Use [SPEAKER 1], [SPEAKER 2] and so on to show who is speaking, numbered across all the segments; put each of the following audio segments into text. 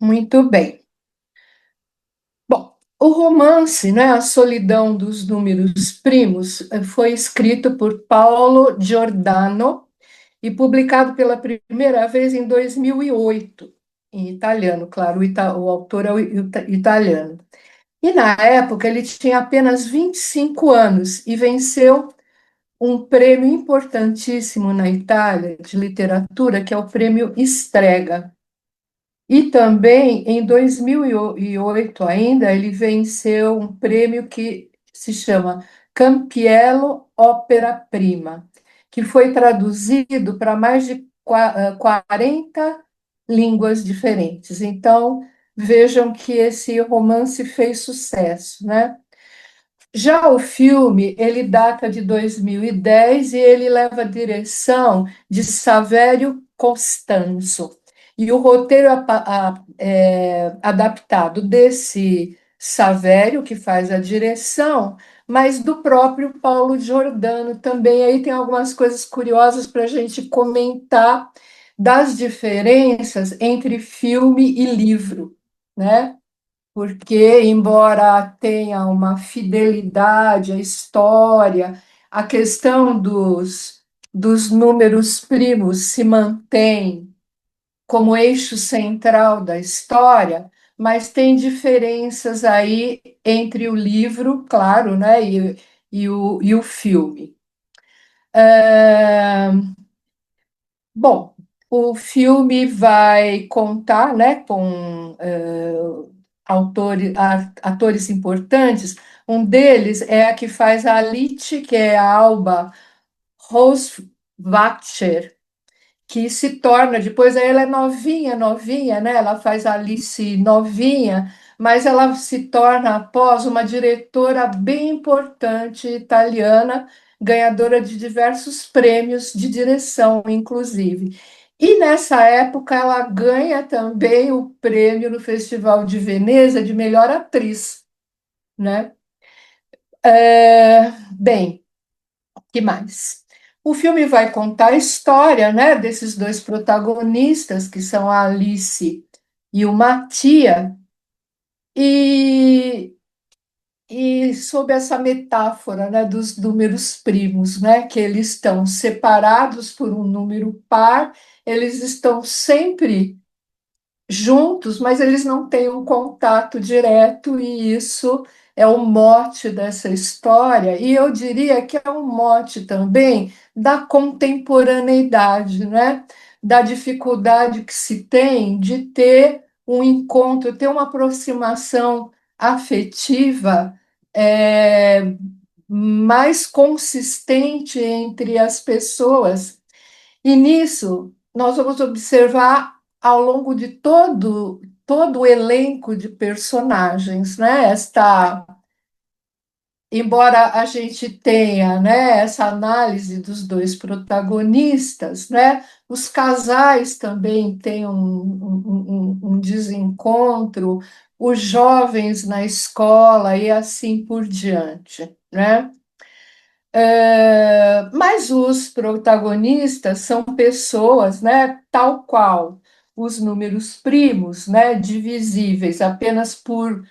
[SPEAKER 1] Muito bem. Bom, o romance, né, A Solidão dos Números Primos, foi escrito por Paolo Giordano e publicado pela primeira vez em 2008, em italiano, claro, o autor é o italiano. E na época ele tinha apenas 25 anos e venceu um prêmio importantíssimo na Itália de literatura, que é o prêmio Strega. E também, em 2008 ainda, ele venceu um prêmio que se chama Campiello Opera Prima, que foi traduzido para mais de 40 línguas diferentes. Então, vejam que esse romance fez sucesso, né? Já o filme, ele data de 2010 e ele leva a direção de Saverio Costanzo. E o roteiro é adaptado desse Saverio, que faz a direção, mas do próprio Paulo Giordano também. Aí tem algumas coisas curiosas para a gente comentar das diferenças entre filme e livro, né? Porque, embora tenha uma fidelidade à história, a questão dos números primos se mantém como eixo central da história, mas tem diferenças aí entre o livro, claro, né, e o filme. É, Bom, o filme vai contar, né, com atores importantes. Um deles é a que faz a Alice, que é a Alba Roswachter, que se torna, depois ela é novinha, novinha, né? Ela faz a Alice novinha, mas ela se torna, após, uma diretora bem importante italiana, ganhadora de diversos prêmios de direção, inclusive. E nessa época ela ganha também o prêmio no Festival de Veneza de melhor atriz, né? Bem, que mais? O filme vai contar a história, né, desses dois protagonistas, que são a Alice e o Mattia, e, e sob essa metáfora, né, dos números primos, né, que eles estão separados por um número par, eles estão sempre juntos, mas eles não têm um contato direto, e isso é o mote dessa história, e eu diria que é um mote também da contemporaneidade, né? Da dificuldade que se tem de ter um encontro, ter uma aproximação afetiva mais consistente entre as pessoas, e nisso, nós vamos observar ao longo de todo o elenco de personagens, né? Embora a gente tenha, né, essa análise dos dois protagonistas, né, os casais também têm um desencontro, os jovens na escola e assim por diante, né? Mas os protagonistas são pessoas, né, tal qual os números primos, né, divisíveis apenas por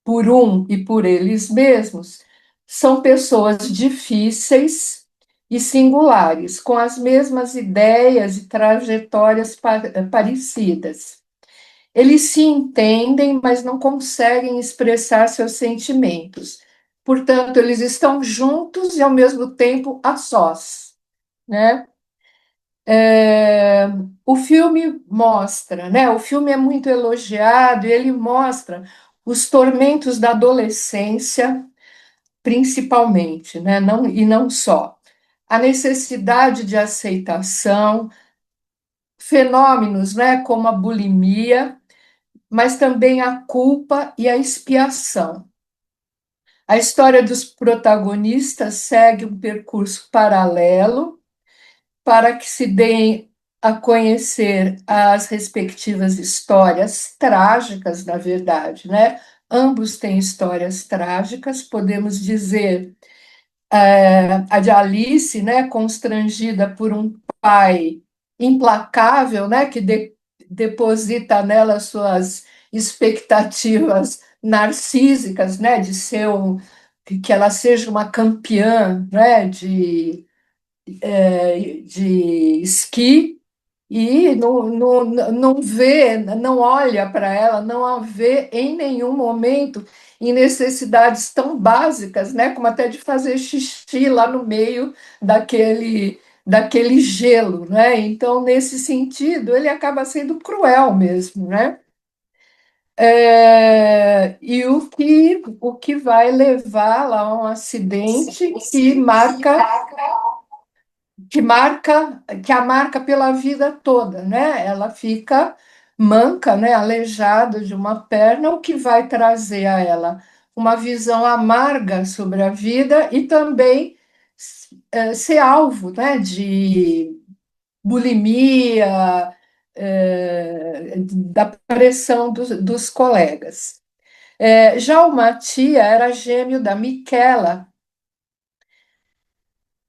[SPEAKER 1] um e por eles mesmos, são pessoas difíceis e singulares, com as mesmas ideias e trajetórias parecidas. Eles se entendem, mas não conseguem expressar seus sentimentos. Portanto, eles estão juntos e, ao mesmo tempo, a sós, né? É, o filme mostra, né? O filme é muito elogiado e ele mostra os tormentos da adolescência, principalmente, né? Não, e não só. A necessidade de aceitação, fenômenos, né? Como a bulimia, mas também a culpa e a expiação. A história dos protagonistas segue um percurso paralelo para que se deem a conhecer as respectivas histórias trágicas, na verdade, né? Ambos têm histórias trágicas, podemos dizer, a de Alice, né, constrangida por um pai implacável, né, que deposita nela suas expectativas narcísicas, né, de ser que ela seja uma campeã, né, de esqui, e não vê, não olha para ela, não a vê em nenhum momento em necessidades tão básicas, né, como até de fazer xixi lá no meio daquele gelo, né? Então, nesse sentido, ele acaba sendo cruel mesmo, né? E o que vai levar lá a um acidente que a marca pela vida toda, né? Ela fica manca, né? Aleijada de uma perna, o que vai trazer a ela uma visão amarga sobre a vida e também ser alvo, né? De bulimia, da pressão dos colegas. Já o Matia era gêmeo da Michela,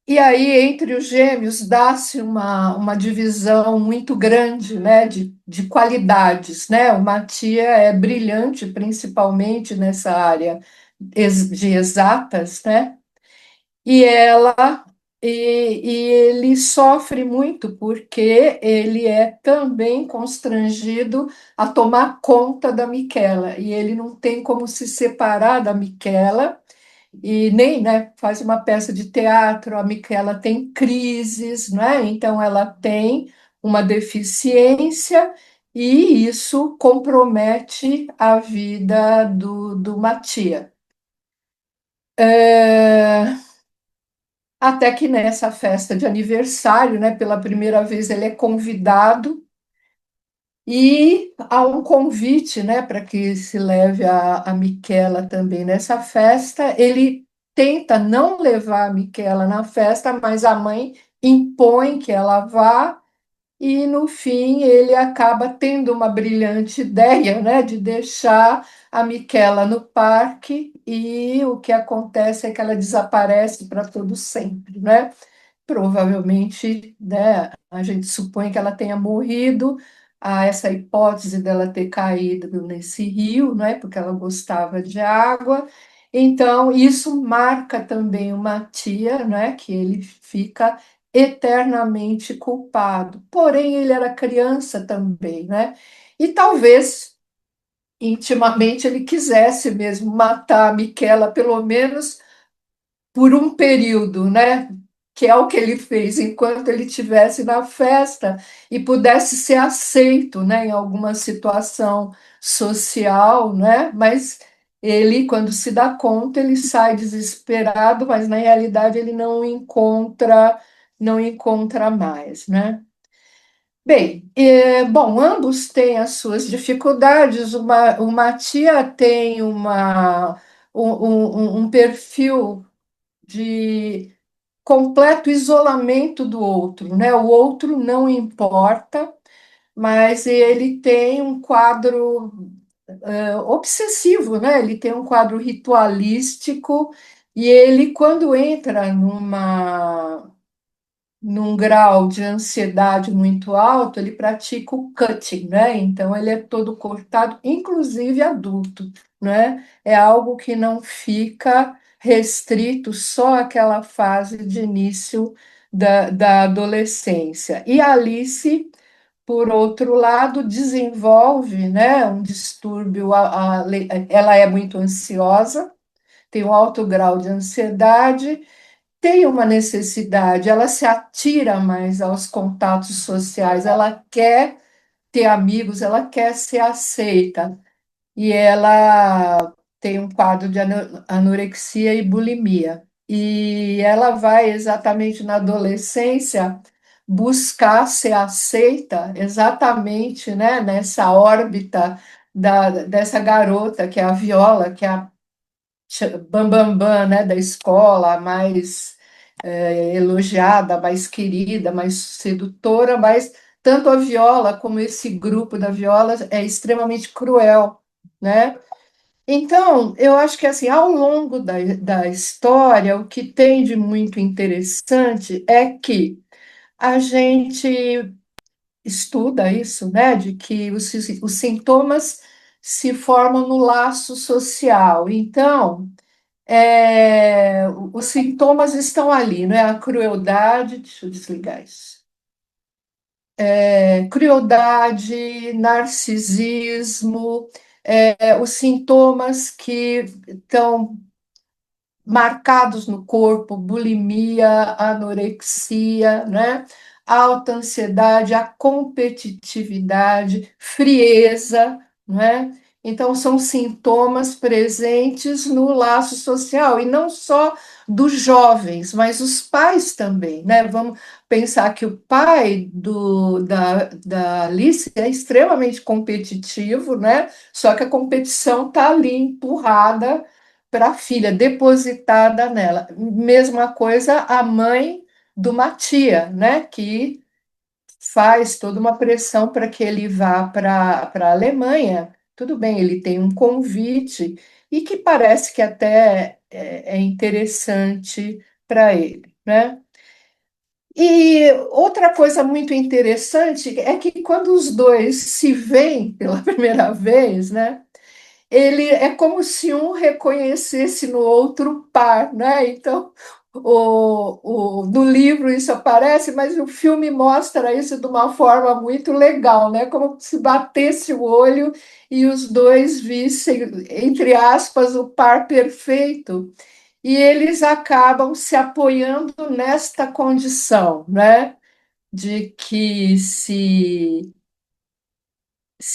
[SPEAKER 1] e aí, entre os gêmeos, dá-se uma divisão muito grande, né, de qualidades, né? O Matia é brilhante, principalmente nessa área de exatas, né? E ela e ele sofre muito porque ele é também constrangido a tomar conta da Michela, e ele não tem como se separar da Michela e nem, né, faz uma peça de teatro. A Micaela tem crises, né? Então ela tem uma deficiência e isso compromete a vida do Matia. É, Até que nessa festa de aniversário, né, pela primeira vez ele é convidado e há um convite, né, para que se leve a Miquela também nessa festa. Ele tenta não levar a Miquela na festa, mas a mãe impõe que ela vá, e no fim ele acaba tendo uma brilhante ideia, né, de deixar a Miquela no parque, e o que acontece é que ela desaparece para todo sempre, né? Provavelmente, né, a gente supõe que ela tenha morrido. Há essa hipótese dela ter caído nesse rio, né, porque ela gostava de água. Então, isso marca também uma tia, né, que ele fica eternamente culpado. Porém, ele era criança também, né? E talvez intimamente ele quisesse mesmo matar a Miquela, pelo menos por um período, né? Que é o que ele fez enquanto ele estivesse na festa e pudesse ser aceito, né, em alguma situação social, né? Mas ele, quando se dá conta, ele sai desesperado, mas na realidade ele não encontra mais, né? Bem, bom, ambos têm as suas dificuldades. O Matia tem um perfil de completo isolamento do outro, né? O outro não importa, mas ele tem um quadro obsessivo, né? Ele tem um quadro ritualístico, e ele, quando entra num grau de ansiedade muito alto, ele pratica o cutting, né? Então ele é todo cortado, inclusive adulto, né? É algo que não fica restrito só àquela fase de início da adolescência. E a Alice, por outro lado, desenvolve, né, um distúrbio. Ela é muito ansiosa, tem um alto grau de ansiedade, tem uma necessidade, ela se atira mais aos contatos sociais, ela quer ter amigos, ela quer ser aceita, e ela tem um quadro de anorexia e bulimia. E ela vai exatamente na adolescência buscar ser aceita exatamente, né, nessa órbita dessa garota que é a Viola, que é a bambambam, né, da escola, a mais elogiada, a mais querida, mais sedutora, mas tanto a Viola como esse grupo da Viola é extremamente cruel, né? Então, eu acho que assim, ao longo da história, o que tem de muito interessante é que a gente estuda isso, né, de que os sintomas se formam no laço social. Então, os sintomas estão ali, né? A crueldade, deixa eu desligar isso. Crueldade, narcisismo, os sintomas que estão marcados no corpo, bulimia, anorexia, né? Alta ansiedade, a competitividade, frieza, né? Então, são sintomas presentes no laço social, e não só dos jovens, mas os pais também, né? Vamos pensar que o pai da Alice é extremamente competitivo, né? Só que a competição está ali empurrada para a filha, depositada nela. Mesma coisa a mãe do Matia, né, que faz toda uma pressão para que ele vá para a Alemanha. Tudo bem, ele tem um convite e que parece que até é interessante para ele, né? E outra coisa muito interessante é que quando os dois se veem pela primeira vez, né? Ele é como se um reconhecesse no outro par, né? Então, no livro isso aparece, mas o filme mostra isso de uma forma muito legal, né? Como se batesse o olho e os dois vissem, entre aspas, o par perfeito. E eles acabam se apoiando nesta condição, né? De que se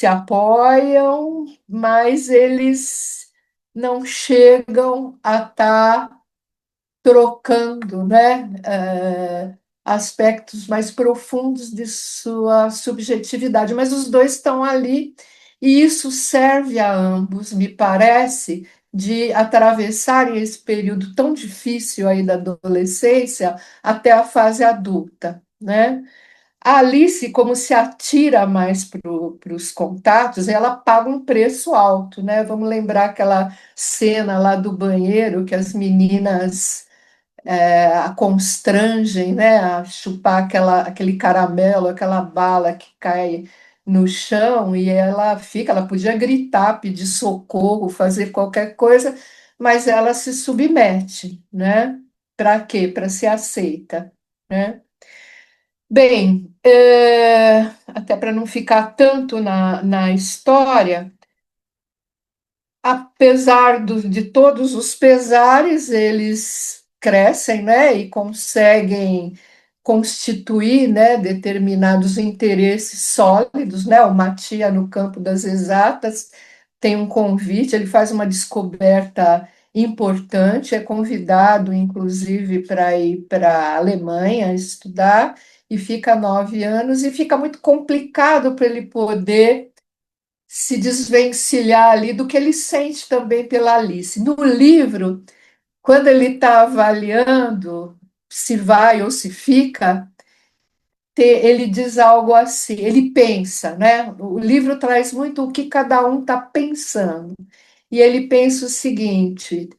[SPEAKER 1] apoiam, mas eles não chegam a estar trocando, né, aspectos mais profundos de sua subjetividade. Mas os dois estão ali e isso serve a ambos, me parece, de atravessarem esse período tão difícil aí da adolescência até a fase adulta, né? A Alice, como se atira mais para os contatos, ela paga um preço alto, né? Vamos lembrar aquela cena lá do banheiro que as meninas a constrangem, né? A chupar aquele caramelo, aquela bala que cai no chão e ela podia gritar, pedir socorro, fazer qualquer coisa, mas ela se submete, né? Para quê? Para ser aceita, né? Bem, até para não ficar tanto na história, apesar de todos os pesares, eles crescem, né, e conseguem constituir, né, determinados interesses sólidos, né? O Matia, no campo das exatas, tem um convite, ele faz uma descoberta importante, é convidado, inclusive, para ir para a Alemanha estudar, e fica 9 anos, e fica muito complicado para ele poder se desvencilhar ali do que ele sente também pela Alice. No livro, quando ele está avaliando se vai ou se fica, ele diz algo assim, ele pensa, né? O livro traz muito o que cada um está pensando. E ele pensa o seguinte: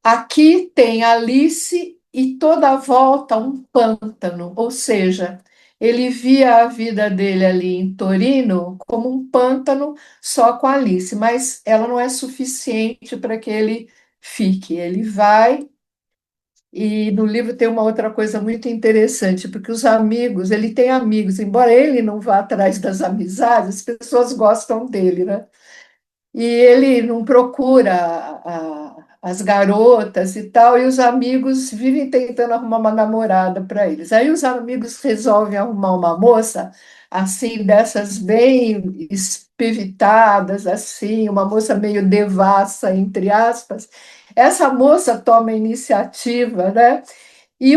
[SPEAKER 1] aqui tem Alice e toda a volta um pântano, ou seja, ele via a vida dele ali em Torino como um pântano só com Alice, mas ela não é suficiente para que ele fique. Ele vai, e no livro tem uma outra coisa muito interessante, porque os amigos, ele tem amigos, embora ele não vá atrás das amizades, as pessoas gostam dele, né? E ele não procura as garotas e tal, e os amigos vivem tentando arrumar uma namorada para eles. Aí os amigos resolvem arrumar uma moça, assim, dessas bem espevitadas, assim, uma moça meio devassa, entre aspas. Essa moça toma a iniciativa, né? E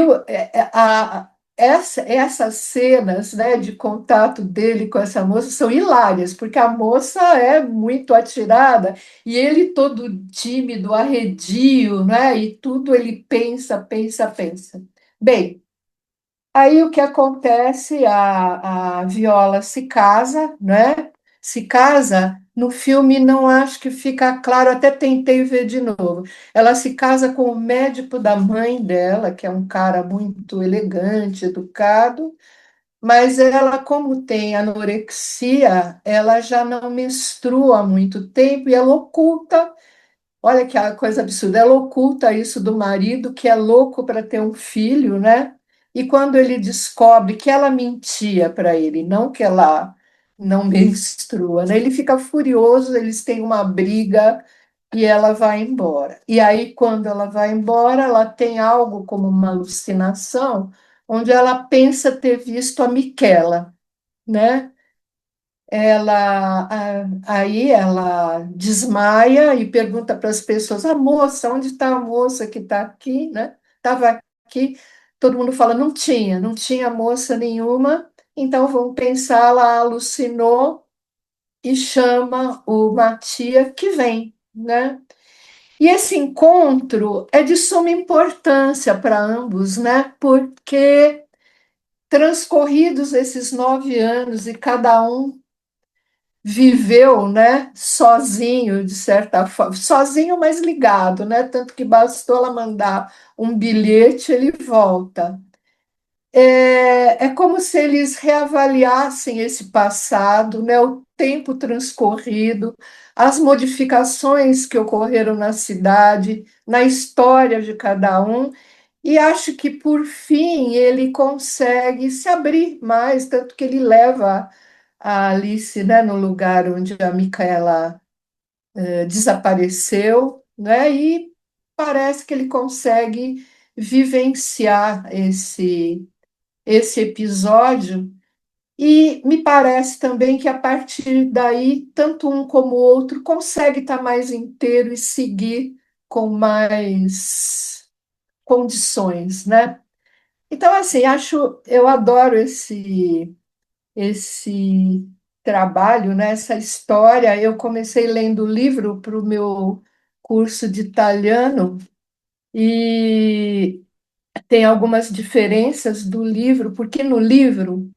[SPEAKER 1] essas cenas, né, de contato dele com essa moça são hilárias, porque a moça é muito atirada e ele todo tímido, arredio, né, e tudo ele pensa, pensa, pensa. Bem, aí o que acontece? A Viola se casa, né? Se casa. No filme não acho que fica claro, até tentei ver de novo. Ela se casa com o médico da mãe dela, que é um cara muito elegante, educado, mas ela, como tem anorexia, ela já não menstrua há muito tempo e ela oculta. Olha que coisa absurda, ela oculta isso do marido, que é louco para ter um filho, né? E quando ele descobre que ela mentia para ele, não que ela não menstrua, né? Ele fica furioso, eles têm uma briga e ela vai embora. E aí, quando ela vai embora, ela tem algo como uma alucinação, onde ela pensa ter visto a Miquela, né? Aí ela desmaia e pergunta para as pessoas: a moça, onde está a moça que está aqui, né? Estava aqui. Todo mundo fala: não tinha moça nenhuma. Então vamos pensar, ela alucinou e chama o Matia que vem, né? E esse encontro é de suma importância para ambos, né? Porque transcorridos esses 9 anos e cada um viveu, né, sozinho, de certa forma, sozinho, mas ligado, né, tanto que bastou ela mandar um bilhete, ele volta. É como se eles reavaliassem esse passado, né, o tempo transcorrido, as modificações que ocorreram na cidade, na história de cada um, e acho que, por fim, ele consegue se abrir mais, tanto que ele leva a Alice, né, no lugar onde a Micaela desapareceu, né, e parece que ele consegue vivenciar esse episódio. E me parece também que a partir daí, tanto um como o outro consegue estar mais inteiro e seguir com mais condições, né? Então, assim, eu adoro esse trabalho, né, essa história. Eu comecei lendo o livro para o meu curso de italiano e tem algumas diferenças do livro, porque no livro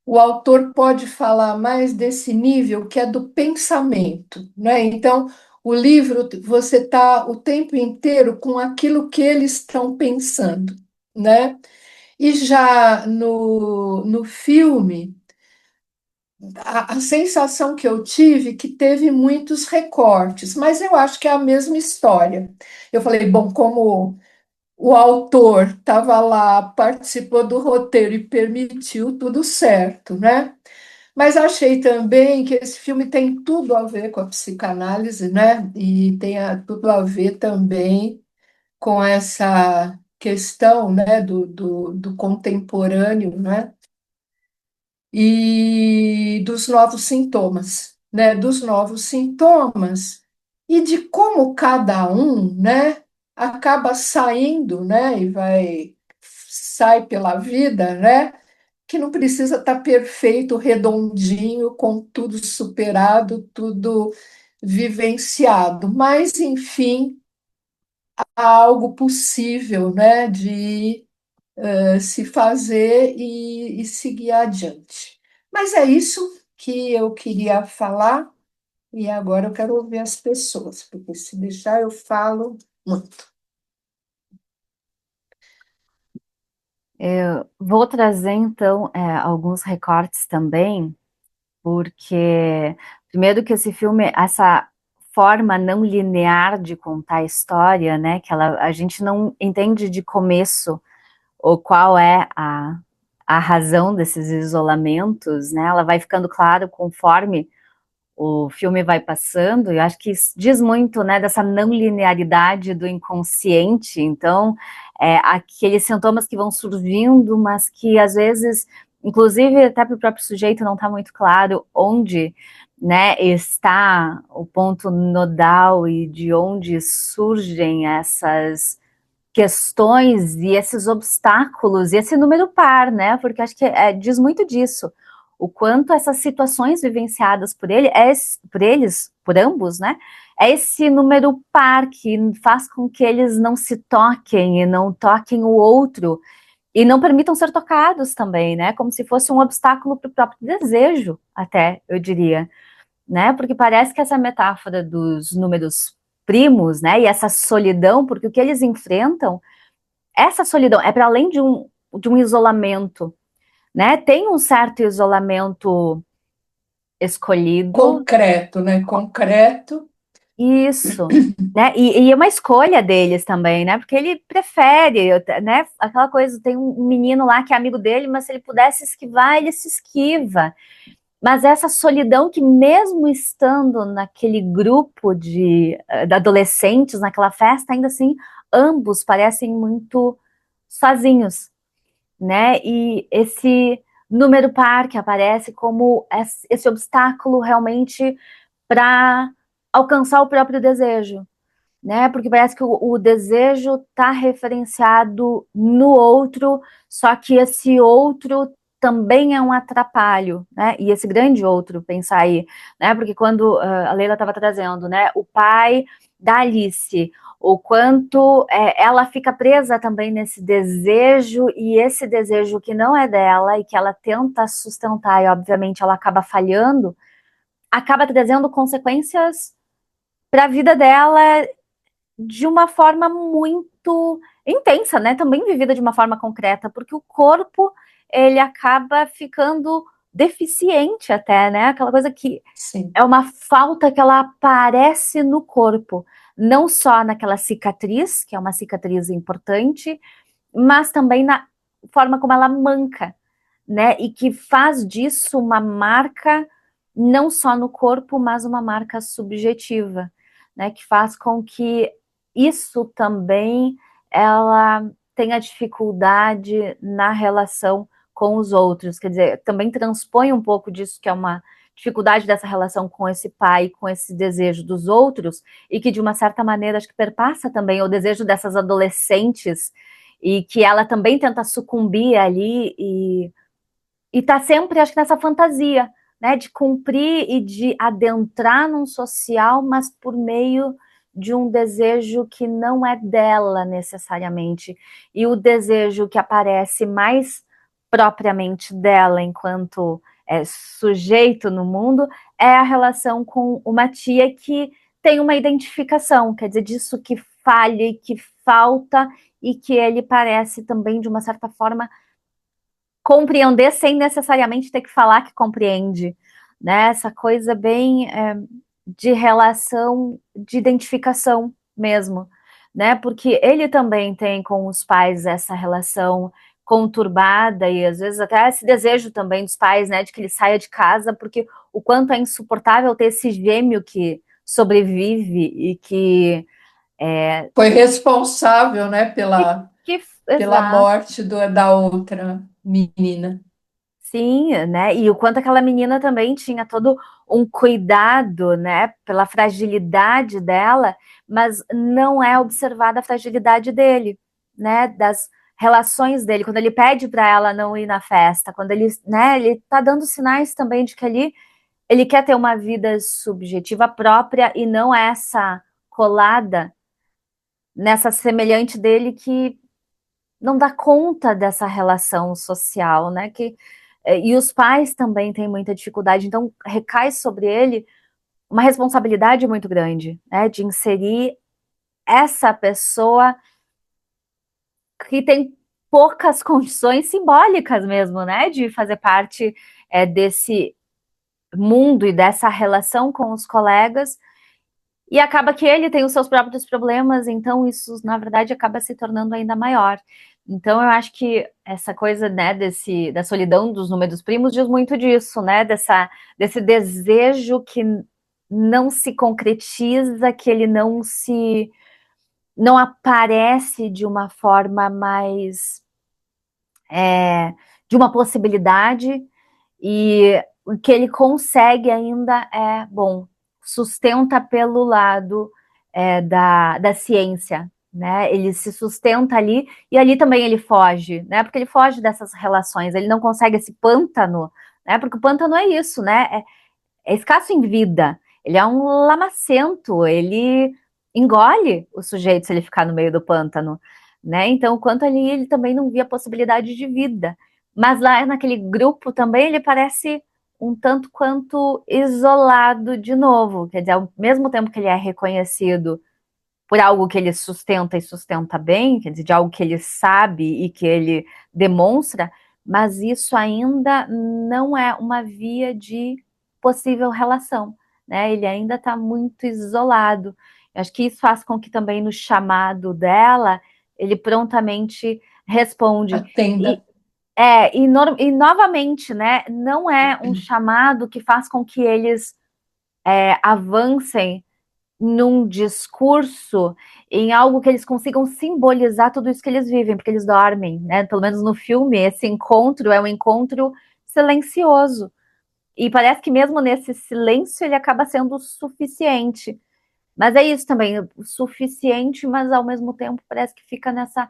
[SPEAKER 1] o autor pode falar mais desse nível que é do pensamento, né? Então, o livro você está o tempo inteiro com aquilo que eles estão pensando, né? E já no filme, a sensação que eu tive que teve muitos recortes, mas eu acho que é a mesma história. Eu falei, bom, como o autor estava lá, participou do roteiro e permitiu tudo certo, né? Mas achei também que esse filme tem tudo a ver com a psicanálise, né? E tem tudo a ver também com essa questão, né, do contemporâneo, né? E dos novos sintomas, né? Dos novos sintomas e de como cada um, né, acaba saindo, né, e sai pela vida, né, que não precisa estar perfeito, redondinho, com tudo superado, tudo vivenciado, mas enfim, há algo possível, né, de se fazer e seguir adiante. Mas é isso que eu queria falar e agora eu quero ouvir as pessoas, porque se deixar eu falo muito.
[SPEAKER 2] Eu vou trazer, então, alguns recortes também, porque, primeiro que esse filme, essa forma não linear de contar a história, né, que a gente não entende de começo ou qual é a razão desses isolamentos, né, ela vai ficando claro conforme o filme vai passando, e eu acho que isso diz muito, né, dessa não linearidade do inconsciente. Então, aqueles sintomas que vão surgindo, mas que às vezes, inclusive até para o próprio sujeito não está muito claro onde, né, está o ponto nodal e de onde surgem essas questões e esses obstáculos e esse número par, né? Porque acho que diz muito disso. O quanto essas situações vivenciadas por ele, por eles, por ambos, né? É esse número par que faz com que eles não se toquem e não toquem o outro e não permitam ser tocados também, né? Como se fosse um obstáculo para o próprio desejo, até, eu diria, né? Porque parece que essa metáfora dos números primos, né? E essa solidão, porque o que eles enfrentam essa solidão é para além de um isolamento, né? Tem um certo isolamento escolhido,
[SPEAKER 1] Concreto, né? Concreto.
[SPEAKER 2] isso, né? E é uma escolha deles também, né? Porque ele prefere, né? Aquela coisa, tem um menino lá que é amigo dele, mas se ele pudesse esquivar, ele se esquiva. Mas essa solidão que mesmo estando naquele grupo de adolescentes, naquela festa, ainda assim, ambos parecem muito sozinhos, né? E esse número par que aparece como esse obstáculo realmente para alcançar o próprio desejo, né? Porque parece que o desejo está referenciado no outro, só que esse outro também é um atrapalho, né? E esse grande outro, pensar aí, né? Porque quando a Leila estava trazendo, né? O pai da Alice, o quanto ela fica presa também nesse desejo, e esse desejo que não é dela e que ela tenta sustentar, e obviamente ela acaba falhando, acaba trazendo consequências para a vida dela de uma forma muito intensa, né? Também vivida de uma forma concreta, porque o corpo ele acaba ficando deficiente até, né? Aquela coisa que
[SPEAKER 1] Sim,
[SPEAKER 2] é uma falta que ela aparece no corpo, não só naquela cicatriz, que é uma cicatriz importante, mas também na forma como ela manca, né? E que faz disso uma marca não só no corpo, mas uma marca subjetiva, né? Que faz com que isso também ela tenha dificuldade na relação com os outros, quer dizer, também transpõe um pouco disso que é uma dificuldade dessa relação com esse pai, com esse desejo dos outros, e que de uma certa maneira acho que perpassa também o desejo dessas adolescentes, e que ela também tenta sucumbir ali e tá sempre, acho que nessa fantasia, né, de cumprir e de adentrar num social, mas por meio de um desejo que não é dela necessariamente. E o desejo que aparece mais propriamente dela enquanto sujeito no mundo é a relação com uma tia que tem uma identificação, quer dizer, disso que falha e que falta, e que ele parece também, de uma certa forma, compreender sem necessariamente ter que falar que compreende, né? Essa coisa bem de relação, de identificação mesmo, né? Porque ele também tem com os pais essa relação conturbada e às vezes até esse desejo também dos pais, né, de que ele saia de casa, porque o quanto é insuportável ter esse gêmeo que sobrevive e que é,
[SPEAKER 1] foi responsável, né,
[SPEAKER 2] que, que
[SPEAKER 1] pela
[SPEAKER 2] exato.
[SPEAKER 1] morte da outra menina.
[SPEAKER 2] Sim, né? E o quanto aquela menina também tinha todo um cuidado, né, pela fragilidade dela, mas não é observada a fragilidade dele, né, das relações dele. Quando ele pede para ela não ir na festa, quando ele, né, ele tá dando sinais também de que ali ele quer ter uma vida subjetiva própria e não essa colada nessa semelhante dele que não dá conta dessa relação social, né? E os pais também têm muita dificuldade, então recai sobre ele uma responsabilidade muito grande, né? De inserir essa pessoa que tem poucas condições simbólicas mesmo, né? De fazer parte desse mundo e dessa relação com os colegas. E acaba que ele tem os seus próprios problemas, então isso, na verdade, acaba se tornando ainda maior. Então, eu acho que essa coisa, né, da solidão dos números primos diz muito disso, né, desse desejo que não se concretiza, que ele não aparece de uma forma mais, de uma possibilidade, e o que ele consegue ainda bom, sustenta pelo lado da ciência, né? Ele se sustenta ali, e ali também ele foge, né? Porque ele foge dessas relações, ele não consegue esse pântano, né? Porque o pântano é isso, né? É escasso em vida, ele é um lamacento, ele engole o sujeito se ele ficar no meio do pântano, né? Então, o quanto ali ele também não via possibilidade de vida. Mas lá naquele grupo também ele parece um tanto quanto isolado de novo, quer dizer, ao mesmo tempo que ele é reconhecido por algo que ele sustenta e sustenta bem, quer dizer, de algo que ele sabe e que ele demonstra, mas isso ainda não é uma via de possível relação, né? Ele ainda está muito isolado. Eu acho que isso faz com que também no chamado dela ele prontamente responde.
[SPEAKER 1] Atenda.
[SPEAKER 2] E, e novamente, né? Não é um chamado que faz com que eles avancem num discurso, em algo que eles consigam simbolizar tudo isso que eles vivem, porque eles dormem, né? Pelo menos no filme, esse encontro é um encontro silencioso. E parece que mesmo nesse silêncio ele acaba sendo suficiente. Mas é isso também, o suficiente, mas ao mesmo tempo parece que fica nessa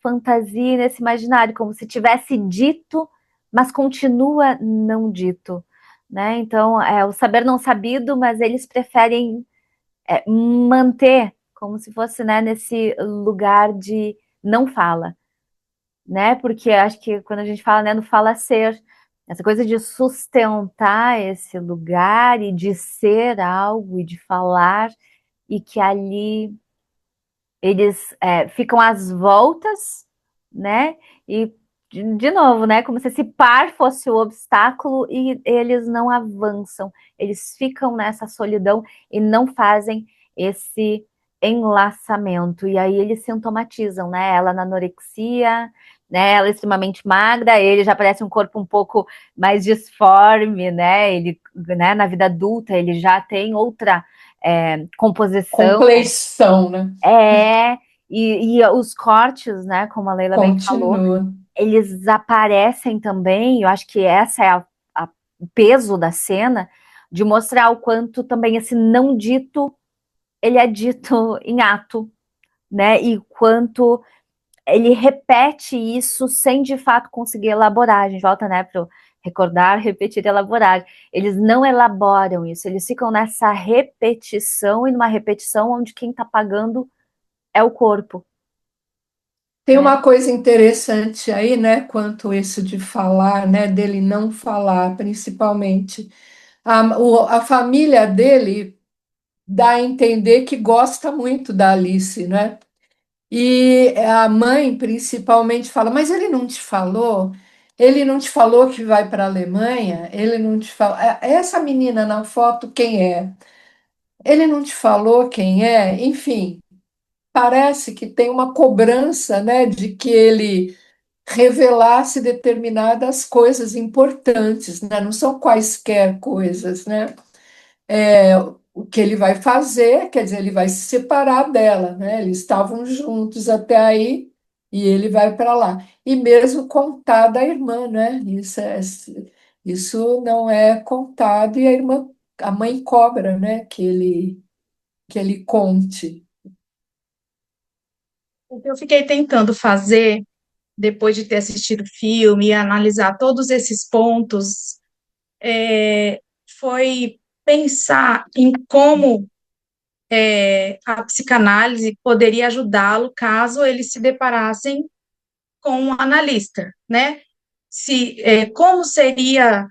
[SPEAKER 2] fantasia, nesse imaginário, como se tivesse dito, mas continua não dito. Né? Então, é o saber não sabido, mas eles preferem manter como se fosse, né, nesse lugar de não fala, né? Porque acho que quando a gente fala, né, no fala ser, essa coisa de sustentar esse lugar e de ser algo e de falar e que ali eles ficam às voltas, né? E de novo, né? Como se esse par fosse o obstáculo e eles não avançam, eles ficam nessa solidão e não fazem esse enlaçamento. E aí eles sintomatizam, né? Ela na anorexia, né? Ela extremamente magra, ele já parece um corpo um pouco mais disforme, né? Ele, né? Na vida adulta, ele já tem outra composição.
[SPEAKER 1] Compleição, né?
[SPEAKER 2] É, e os cortes, né, como a Leila bem falou,
[SPEAKER 1] Continua.
[SPEAKER 2] eles aparecem também, eu acho que essa é o peso da cena, de mostrar o quanto também esse não dito, ele é dito em ato, né, e quanto ele repete isso sem de fato conseguir elaborar, a gente volta, né, para recordar, repetir, elaborar, eles não elaboram isso, eles ficam nessa repetição, e numa repetição onde quem está pagando é o corpo,
[SPEAKER 1] Tem
[SPEAKER 2] né?
[SPEAKER 1] uma coisa interessante aí, né, quanto isso de falar, né, dele não falar, principalmente. A família dele dá a entender que gosta muito da Alice, né? E a mãe, principalmente, fala: Mas ele não te falou? Ele não te falou que vai para a Alemanha? Ele não te falou. Essa menina na foto, quem é? Ele não te falou quem é? Enfim, parece que tem uma cobrança, né, de que ele revelasse determinadas coisas importantes, né? Não são quaisquer coisas, né? O que ele vai fazer, quer dizer, ele vai se separar dela, né? Eles estavam juntos até aí e ele vai para lá. E mesmo contar da irmã, né? Isso não é contado e a mãe cobra, né? Que ele conte.
[SPEAKER 3] O que eu fiquei tentando fazer, depois de ter assistido o filme e analisar todos esses pontos, foi pensar em como a psicanálise poderia ajudá-lo caso eles se deparassem com um analista, né? Como seria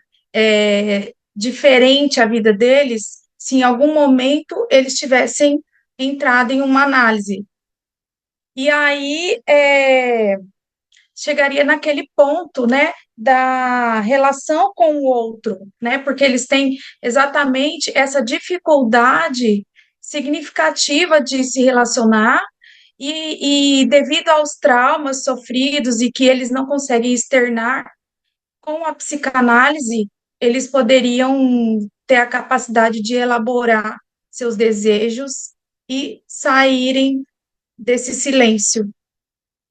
[SPEAKER 3] diferente a vida deles se em algum momento eles tivessem entrado em uma análise. E aí chegaria naquele ponto, né, da relação com o outro, né? Porque eles têm exatamente essa dificuldade significativa de se relacionar e devido aos traumas sofridos e que eles não conseguem externar, com a psicanálise, eles poderiam ter a capacidade de elaborar seus desejos e saírem desse silêncio,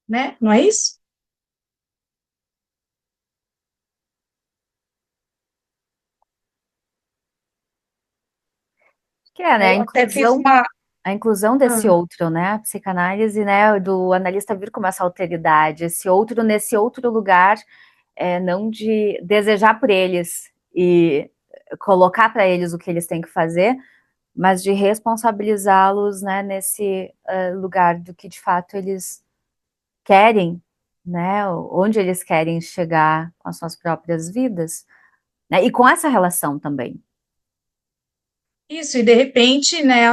[SPEAKER 3] né? Não é isso?
[SPEAKER 2] Que é, né,
[SPEAKER 3] Eu até fiz uma.
[SPEAKER 2] a inclusão desse
[SPEAKER 3] Ah,
[SPEAKER 2] outro, né, a psicanálise, né, do analista vir como essa alteridade, esse outro nesse outro lugar, não de desejar por eles e colocar para eles o que eles têm que fazer, mas de responsabilizá-los, né, nesse lugar do que de fato eles querem, né, onde eles querem chegar com as suas próprias vidas, né, e com essa relação também.
[SPEAKER 3] isso, e de repente, né,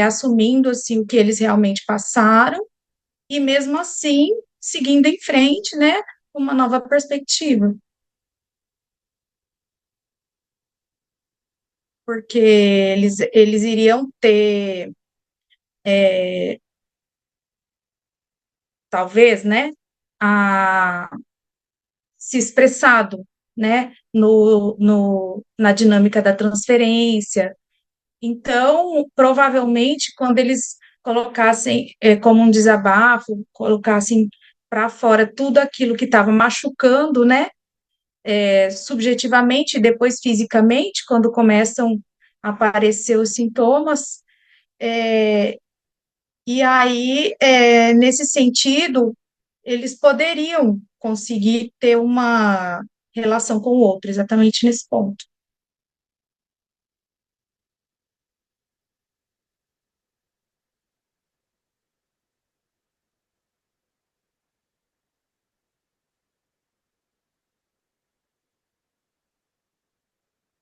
[SPEAKER 3] assumindo assim o que eles realmente passaram, e mesmo assim, seguindo em frente, né, uma nova perspectiva, porque eles iriam ter, talvez, né, a, se expressado, né, na dinâmica da transferência. Então, provavelmente, quando eles colocassem como um desabafo, colocassem para fora tudo aquilo que estava machucando, né, subjetivamente e depois fisicamente, quando começam a aparecer os sintomas, e aí, nesse sentido, eles poderiam conseguir ter uma relação com o outro, exatamente nesse ponto.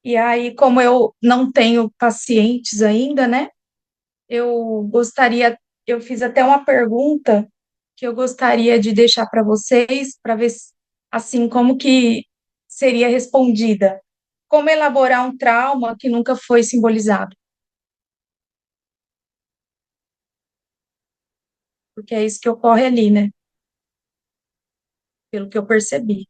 [SPEAKER 3] E aí, como eu não tenho pacientes ainda, né? Eu gostaria, eu fiz até uma pergunta que eu gostaria de deixar para vocês, para ver assim como que seria respondida. Como elaborar um trauma que nunca foi simbolizado? Porque é isso que ocorre ali, né? Pelo que eu percebi.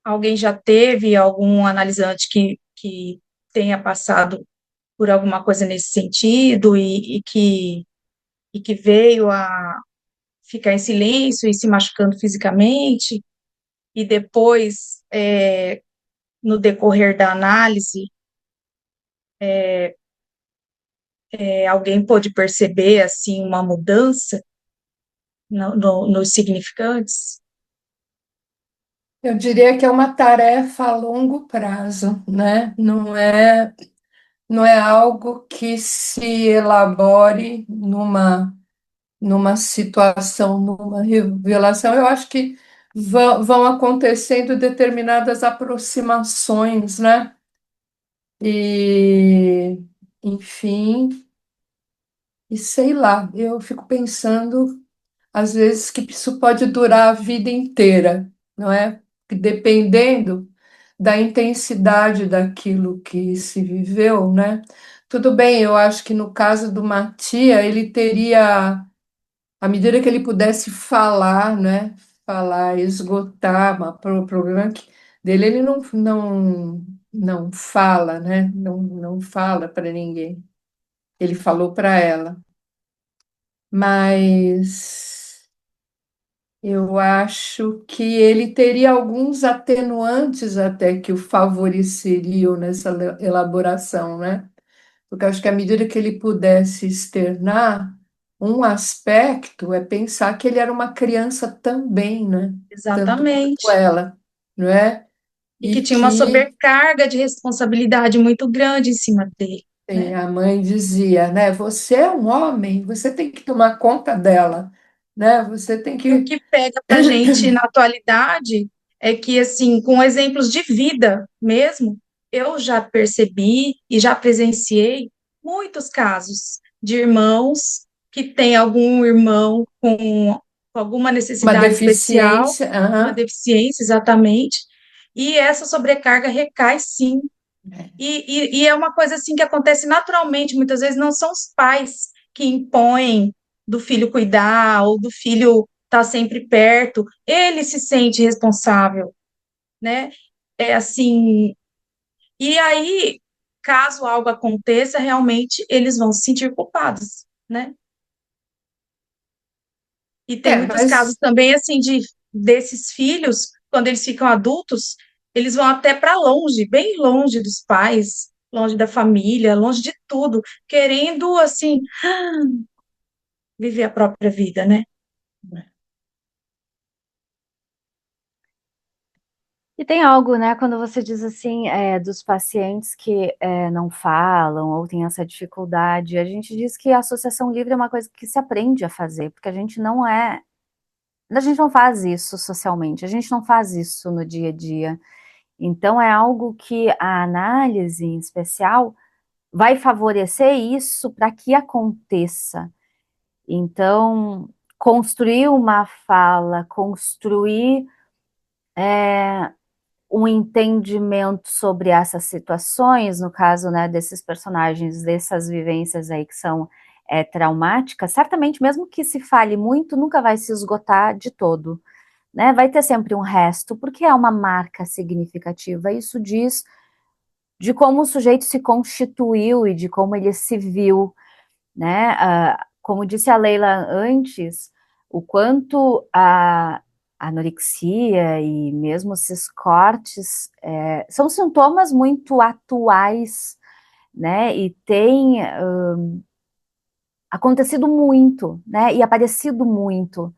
[SPEAKER 3] Alguém já teve algum analisante que tenha passado por alguma coisa nesse sentido e que veio a ficar em silêncio e se machucando fisicamente, e depois, no decorrer da análise, alguém pôde perceber, assim, uma mudança nos significantes?
[SPEAKER 1] Eu diria que é uma tarefa a longo prazo, né? Não é algo que se elabore numa situação, numa revelação. Eu acho que vão acontecendo determinadas aproximações, né? E, enfim, e sei lá, eu fico pensando, às vezes, que isso pode durar a vida inteira, não é? Dependendo da intensidade daquilo que se viveu, né? Tudo bem, eu acho que no caso do Matia, ele teria, à medida que ele pudesse falar, né? Falar, esgotar o problema dele, ele não fala, né? Não fala para ninguém. Ele falou para ela. Mas eu acho que ele teria alguns atenuantes até que o favoreceriam nessa elaboração, né? Porque eu acho que à medida que ele pudesse externar, um aspecto é pensar que ele era uma criança também, né? Tanto quanto
[SPEAKER 3] Exatamente.
[SPEAKER 1] ela, não é?
[SPEAKER 3] E que
[SPEAKER 1] E
[SPEAKER 3] tinha uma
[SPEAKER 1] que
[SPEAKER 3] sobrecarga de responsabilidade muito grande em cima dele, né?
[SPEAKER 1] a mãe dizia, né? Você é um homem, você tem que tomar conta dela, né? Você tem
[SPEAKER 3] E o
[SPEAKER 1] que
[SPEAKER 3] que pega para a gente na atualidade é que, assim, com exemplos de vida mesmo, eu já percebi e já presenciei muitos casos de irmãos que têm algum irmão com alguma
[SPEAKER 1] uma
[SPEAKER 3] necessidade especial,
[SPEAKER 1] deficiência,
[SPEAKER 3] uma
[SPEAKER 1] aham.
[SPEAKER 3] deficiência exatamente, e essa sobrecarga recai sim. E é uma coisa assim que acontece naturalmente, muitas vezes não são os pais que impõem do filho cuidar ou do filho estar sempre perto, ele se sente responsável, né? É assim, e aí, caso algo aconteça, realmente eles vão se sentir culpados, né? E tem muitos casos
[SPEAKER 1] Mas
[SPEAKER 3] também assim de desses filhos, quando eles ficam adultos, eles vão até para longe, bem longe dos pais, longe da família, longe de tudo, querendo assim viver a própria vida, né?
[SPEAKER 2] E tem algo, né, quando você diz assim, dos pacientes que não falam ou tem essa dificuldade, a gente diz que a associação livre é uma coisa que se aprende a fazer, porque a gente não faz isso socialmente, a gente não faz isso no dia a dia. Então é algo que a análise em especial vai favorecer isso para que aconteça. Então, construir uma fala, construir um entendimento sobre essas situações, no caso, né, desses personagens, dessas vivências aí que são traumáticas, certamente, mesmo que se fale muito, nunca vai se esgotar de todo, né? Vai ter sempre um resto, porque é uma marca significativa. Isso diz de como o sujeito se constituiu e de como ele se viu, né? Como disse a Leila antes, o quanto a anorexia e mesmo esses cortes são sintomas muito atuais, né? E tem acontecido muito, né? E aparecido muito.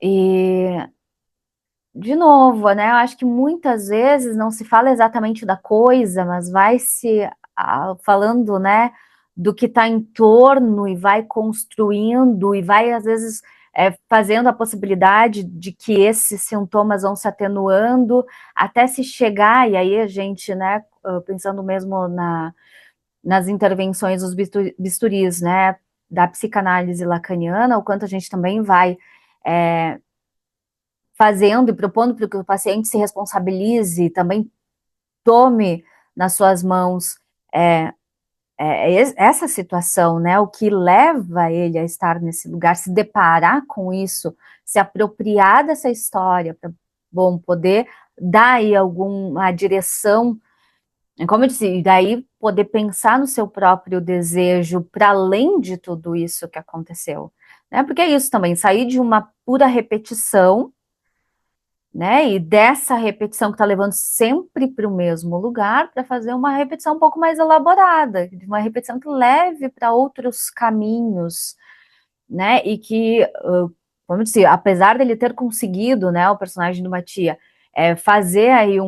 [SPEAKER 2] E de novo, né? Eu acho que muitas vezes não se fala exatamente da coisa, mas vai se falando, né, do que está em torno e vai construindo e vai, às vezes, fazendo a possibilidade de que esses sintomas vão se atenuando até se chegar, e aí a gente, né, pensando mesmo nas intervenções dos bisturis, né, da psicanálise lacaniana, o quanto a gente também vai fazendo e propondo para que o paciente se responsabilize, também tome nas suas mãos essa situação, né? O que leva ele a estar nesse lugar, se deparar com isso, se apropriar dessa história para, bom, poder dar aí alguma direção, como eu disse, daí poder pensar no seu próprio desejo para além de tudo isso que aconteceu, né? Porque é isso também, sair de uma pura repetição, né? E dessa repetição que está levando sempre para o mesmo lugar, para fazer uma repetição um pouco mais elaborada, uma repetição que leve para outros caminhos, né? E que, vamos dizer, apesar dele ter conseguido, né, o personagem do Matia, fazer aí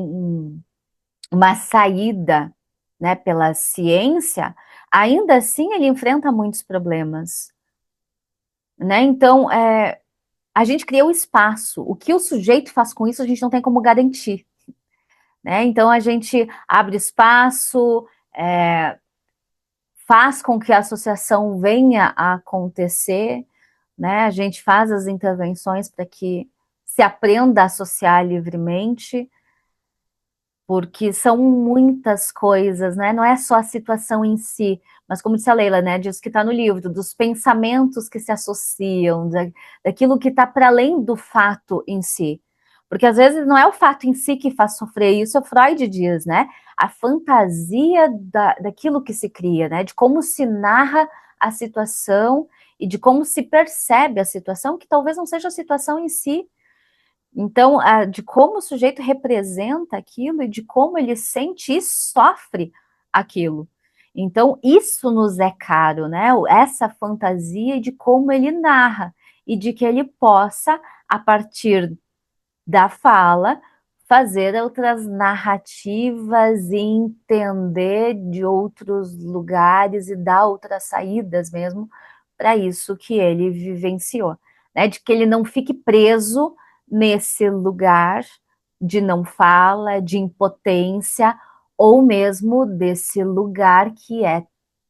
[SPEAKER 2] uma saída, né, pela ciência, ainda assim ele enfrenta muitos problemas, né? Então, a gente cria o espaço. O que o sujeito faz com isso, a gente não tem como garantir, né? Então a gente abre espaço, faz com que a associação venha a acontecer, né? A gente faz as intervenções para que se aprenda a associar livremente, porque são muitas coisas, né? Não é só a situação em si, mas como disse a Leila, né? Disso que está no livro, dos pensamentos que se associam, daquilo que está para além do fato em si. Porque às vezes não é o fato em si que faz sofrer, isso o Freud diz, né? A fantasia daquilo que se cria, né? De como se narra a situação e de como se percebe a situação, que talvez não seja a situação em si. Então, de como o sujeito representa aquilo e de como ele sente e sofre aquilo. Então, isso nos é caro, né? Essa fantasia de como ele narra e de que ele possa, a partir da fala, fazer outras narrativas e entender de outros lugares e dar outras saídas mesmo para isso que ele vivenciou, né? De que ele não fique preso nesse lugar de não fala, de impotência, ou mesmo desse lugar que é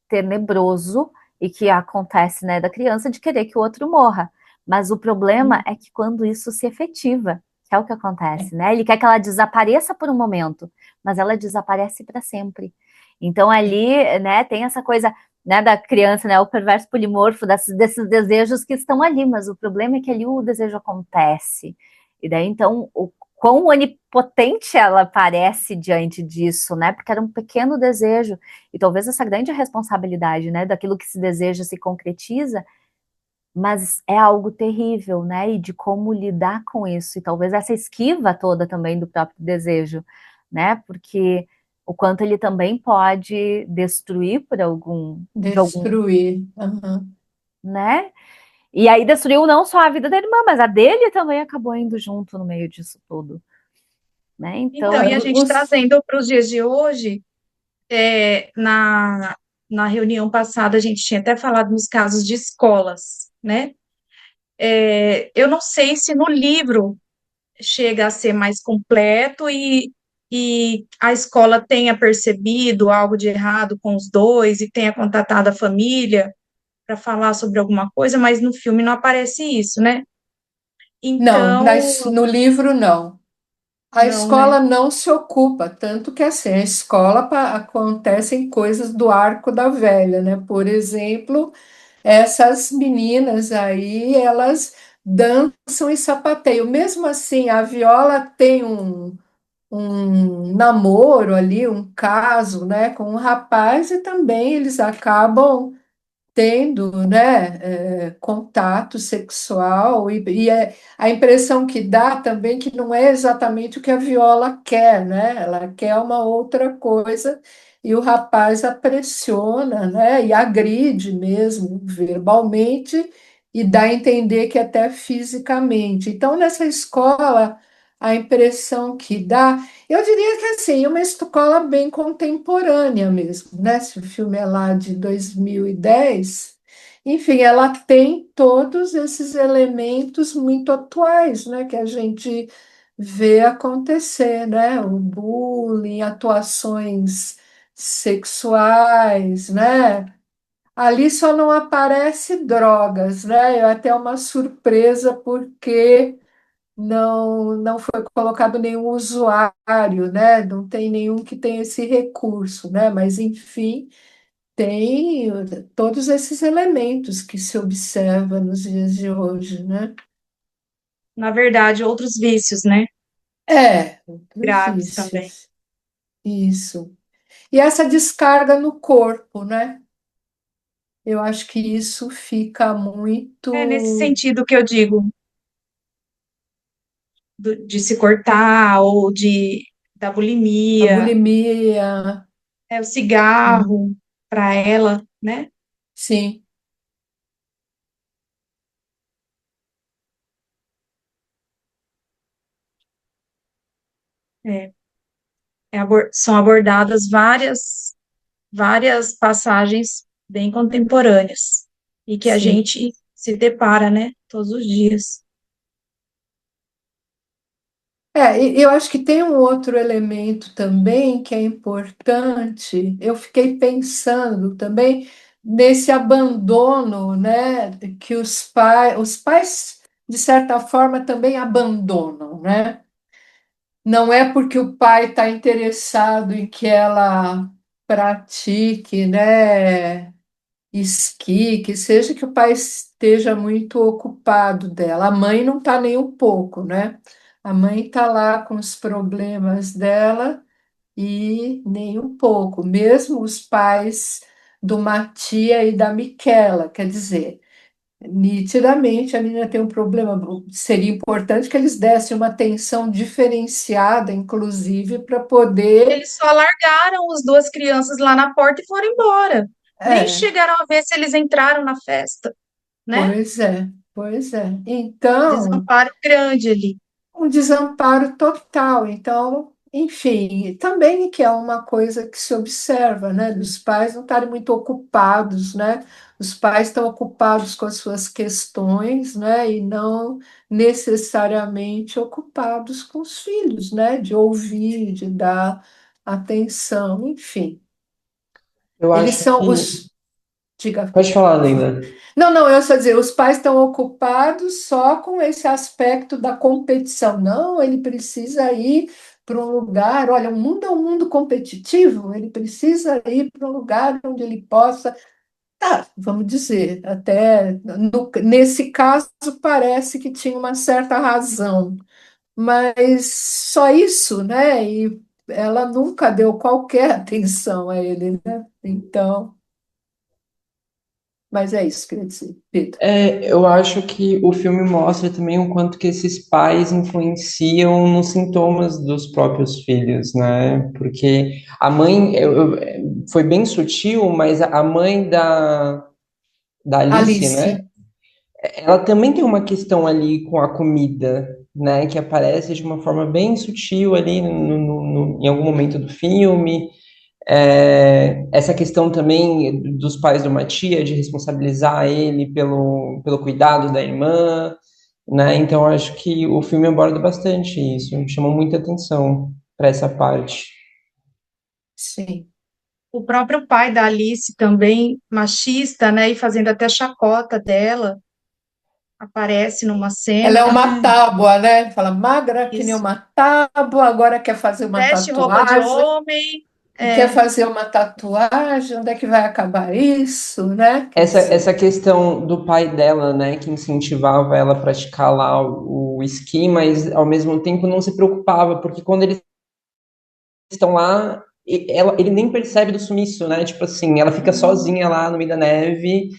[SPEAKER 2] tenebroso e que acontece, né, da criança de querer que o outro morra. Mas o problema é que quando isso se efetiva, que é o que acontece, né? Ele quer que ela desapareça por um momento, mas ela desaparece para sempre. Então ali, né, tem essa coisa, né, da criança, né, o perverso polimorfo desses desejos que estão ali, mas o problema é que ali o desejo acontece. E daí então o quão onipotente ela parece diante disso, né? Porque era um pequeno desejo e talvez essa grande responsabilidade, né, daquilo que se deseja se concretiza, mas é algo terrível, né? E de como lidar com isso. E talvez essa esquiva toda também do próprio desejo, né? Porque o quanto ele também pode destruir de algum,
[SPEAKER 1] Destruir. Aham.
[SPEAKER 2] né? E aí destruiu não só a vida da irmã, mas a dele também acabou indo junto no meio disso tudo, né?
[SPEAKER 3] Então, e
[SPEAKER 2] Então,
[SPEAKER 3] a gente
[SPEAKER 1] Os,
[SPEAKER 3] trazendo para os dias de hoje, na reunião passada a gente tinha até falado nos casos de escolas, né? Eu não sei se no livro chega a ser mais completo e a escola tenha percebido algo de errado com os dois e tenha contatado a família, para falar sobre alguma coisa, mas no filme não aparece isso, né?
[SPEAKER 1] Não,
[SPEAKER 3] Então,
[SPEAKER 1] no livro não. A
[SPEAKER 3] não, né?
[SPEAKER 1] escola não se ocupa, tanto que assim, a escola acontecem coisas do Arco da Velha, né? Por exemplo, essas meninas aí, elas dançam e sapateiam. Mesmo assim, a Viola tem um namoro ali, um caso, né, com um rapaz e também eles acabam tendo, né, contato sexual a impressão que dá também que não é exatamente o que a Viola quer, né? Ela quer uma outra coisa e o rapaz a pressiona, né, e agride mesmo verbalmente e dá a entender que até fisicamente. Então, nessa escola, a impressão que dá, eu diria que assim, é uma escola bem contemporânea mesmo, né? Se o filme é lá de 2010, enfim, ela tem todos esses elementos muito atuais, né? Que a gente vê acontecer, né? O bullying, atuações sexuais, né? Ali só não aparece drogas, né? É até uma surpresa porque não foi colocado nenhum usuário, né? Não tem nenhum que tenha esse recurso, né? Mas enfim, tem todos esses elementos que se observa nos dias de hoje, né?
[SPEAKER 3] Na verdade, outros vícios, né?
[SPEAKER 1] Outros
[SPEAKER 3] Graves também.
[SPEAKER 1] vícios, isso. E essa descarga no corpo, né? Eu acho que isso fica
[SPEAKER 3] É nesse
[SPEAKER 1] muito.
[SPEAKER 3] sentido que eu digo, de se cortar ou da
[SPEAKER 1] A
[SPEAKER 3] bulimia,
[SPEAKER 1] bulimia,
[SPEAKER 3] o
[SPEAKER 1] sim,
[SPEAKER 3] cigarro para ela, né?
[SPEAKER 1] sim.
[SPEAKER 3] É, são abordadas várias passagens bem contemporâneas e que a
[SPEAKER 1] Sim.
[SPEAKER 3] gente se depara, né, todos os dias.
[SPEAKER 1] E eu acho que tem um outro elemento também que é importante. Eu fiquei pensando também nesse abandono, né, que os pais, de certa forma, também abandonam, né? Não é porque o pai está interessado em que ela pratique, né, esqui, que seja que o pai esteja muito ocupado dela. A mãe não está nem um pouco, né? A mãe está lá com os problemas dela e nem um pouco. Mesmo os pais do Matia e da Miquela, quer dizer, nitidamente a menina tem um problema. Seria importante que eles dessem uma atenção diferenciada, inclusive, para poder.
[SPEAKER 3] Eles só largaram as duas crianças lá na porta e foram embora. Nem
[SPEAKER 1] É,
[SPEAKER 3] chegaram a ver se eles entraram na festa, né?
[SPEAKER 1] pois é, pois é. Então.
[SPEAKER 3] Desamparo grande ali.
[SPEAKER 1] Um desamparo total. Então, enfim, também que é uma coisa que se observa, né, dos pais não estarem muito ocupados, né? Os pais estão ocupados com as suas questões, né, e não necessariamente ocupados com os filhos, né, de ouvir, de dar atenção, enfim.
[SPEAKER 4] Eu
[SPEAKER 1] Eles
[SPEAKER 4] acho
[SPEAKER 1] são
[SPEAKER 4] que.
[SPEAKER 1] os, diga,
[SPEAKER 4] Pode falar,
[SPEAKER 1] por favor.
[SPEAKER 4] Leila.
[SPEAKER 1] Não, não, eu só dizer, os pais estão ocupados só com esse aspecto da competição. Não, ele precisa ir para um lugar, olha, o mundo é um mundo competitivo, ele precisa ir para um lugar onde ele possa, vamos dizer, até nesse caso parece que tinha uma certa razão, mas só isso, né? E ela nunca deu qualquer atenção a ele, né? Então, mas é isso que eu queria dizer, Pedro.
[SPEAKER 4] Eu acho que o filme mostra também o quanto que esses pais influenciam nos sintomas dos próprios filhos, né? Porque a mãe foi bem sutil, mas a mãe da Alice,
[SPEAKER 1] Alice.
[SPEAKER 4] né? Ela também tem uma questão ali com a comida, né? Que aparece de uma forma bem sutil ali em algum momento do filme. Essa questão também dos pais do Matia, de responsabilizar ele pelo cuidado da irmã, né? Então, eu acho que o filme aborda bastante isso, chamou muita atenção para essa parte.
[SPEAKER 1] Sim,
[SPEAKER 3] o próprio pai da Alice também machista, né, e fazendo até chacota dela, aparece numa
[SPEAKER 1] Ela é
[SPEAKER 3] cena.
[SPEAKER 1] uma tábua, né? Fala, magra que nem
[SPEAKER 3] Isso.
[SPEAKER 1] uma tábua, agora quer fazer uma
[SPEAKER 3] Veste roupa de
[SPEAKER 1] tatuagem.
[SPEAKER 3] homem,
[SPEAKER 1] E quer
[SPEAKER 3] é,
[SPEAKER 1] fazer uma tatuagem? Onde é que vai acabar isso, né? Quer
[SPEAKER 4] Essa
[SPEAKER 1] dizer,
[SPEAKER 4] questão do pai dela, né, que incentivava ela a praticar lá o esqui, mas ao mesmo tempo não se preocupava, porque quando eles estão lá, ele nem percebe do sumiço, né? Tipo assim, ela fica sozinha lá no meio da neve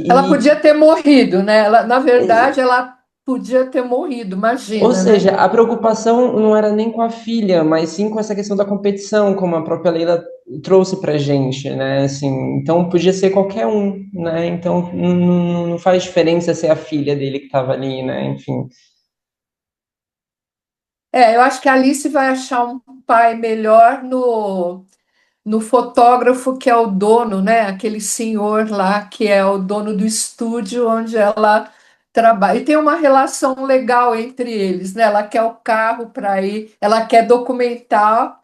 [SPEAKER 1] ela
[SPEAKER 4] e,
[SPEAKER 1] podia ter morrido, né? Ela, na
[SPEAKER 4] e-
[SPEAKER 1] verdade, ela podia ter morrido,
[SPEAKER 4] ou
[SPEAKER 1] imagina, né?
[SPEAKER 4] seja, a preocupação não era nem com a filha, mas sim com essa questão da competição, como a própria Leila trouxe pra gente, né? Assim, então podia ser qualquer um, né? Então não faz diferença ser a filha dele que estava ali, né? Enfim.
[SPEAKER 1] Eu acho que a Alice vai achar um pai melhor no fotógrafo que é o dono, né? Aquele senhor lá que é o dono do estúdio onde ela trabalha. E tem uma relação legal entre eles, né? Ela quer o carro para ir, ela quer documentar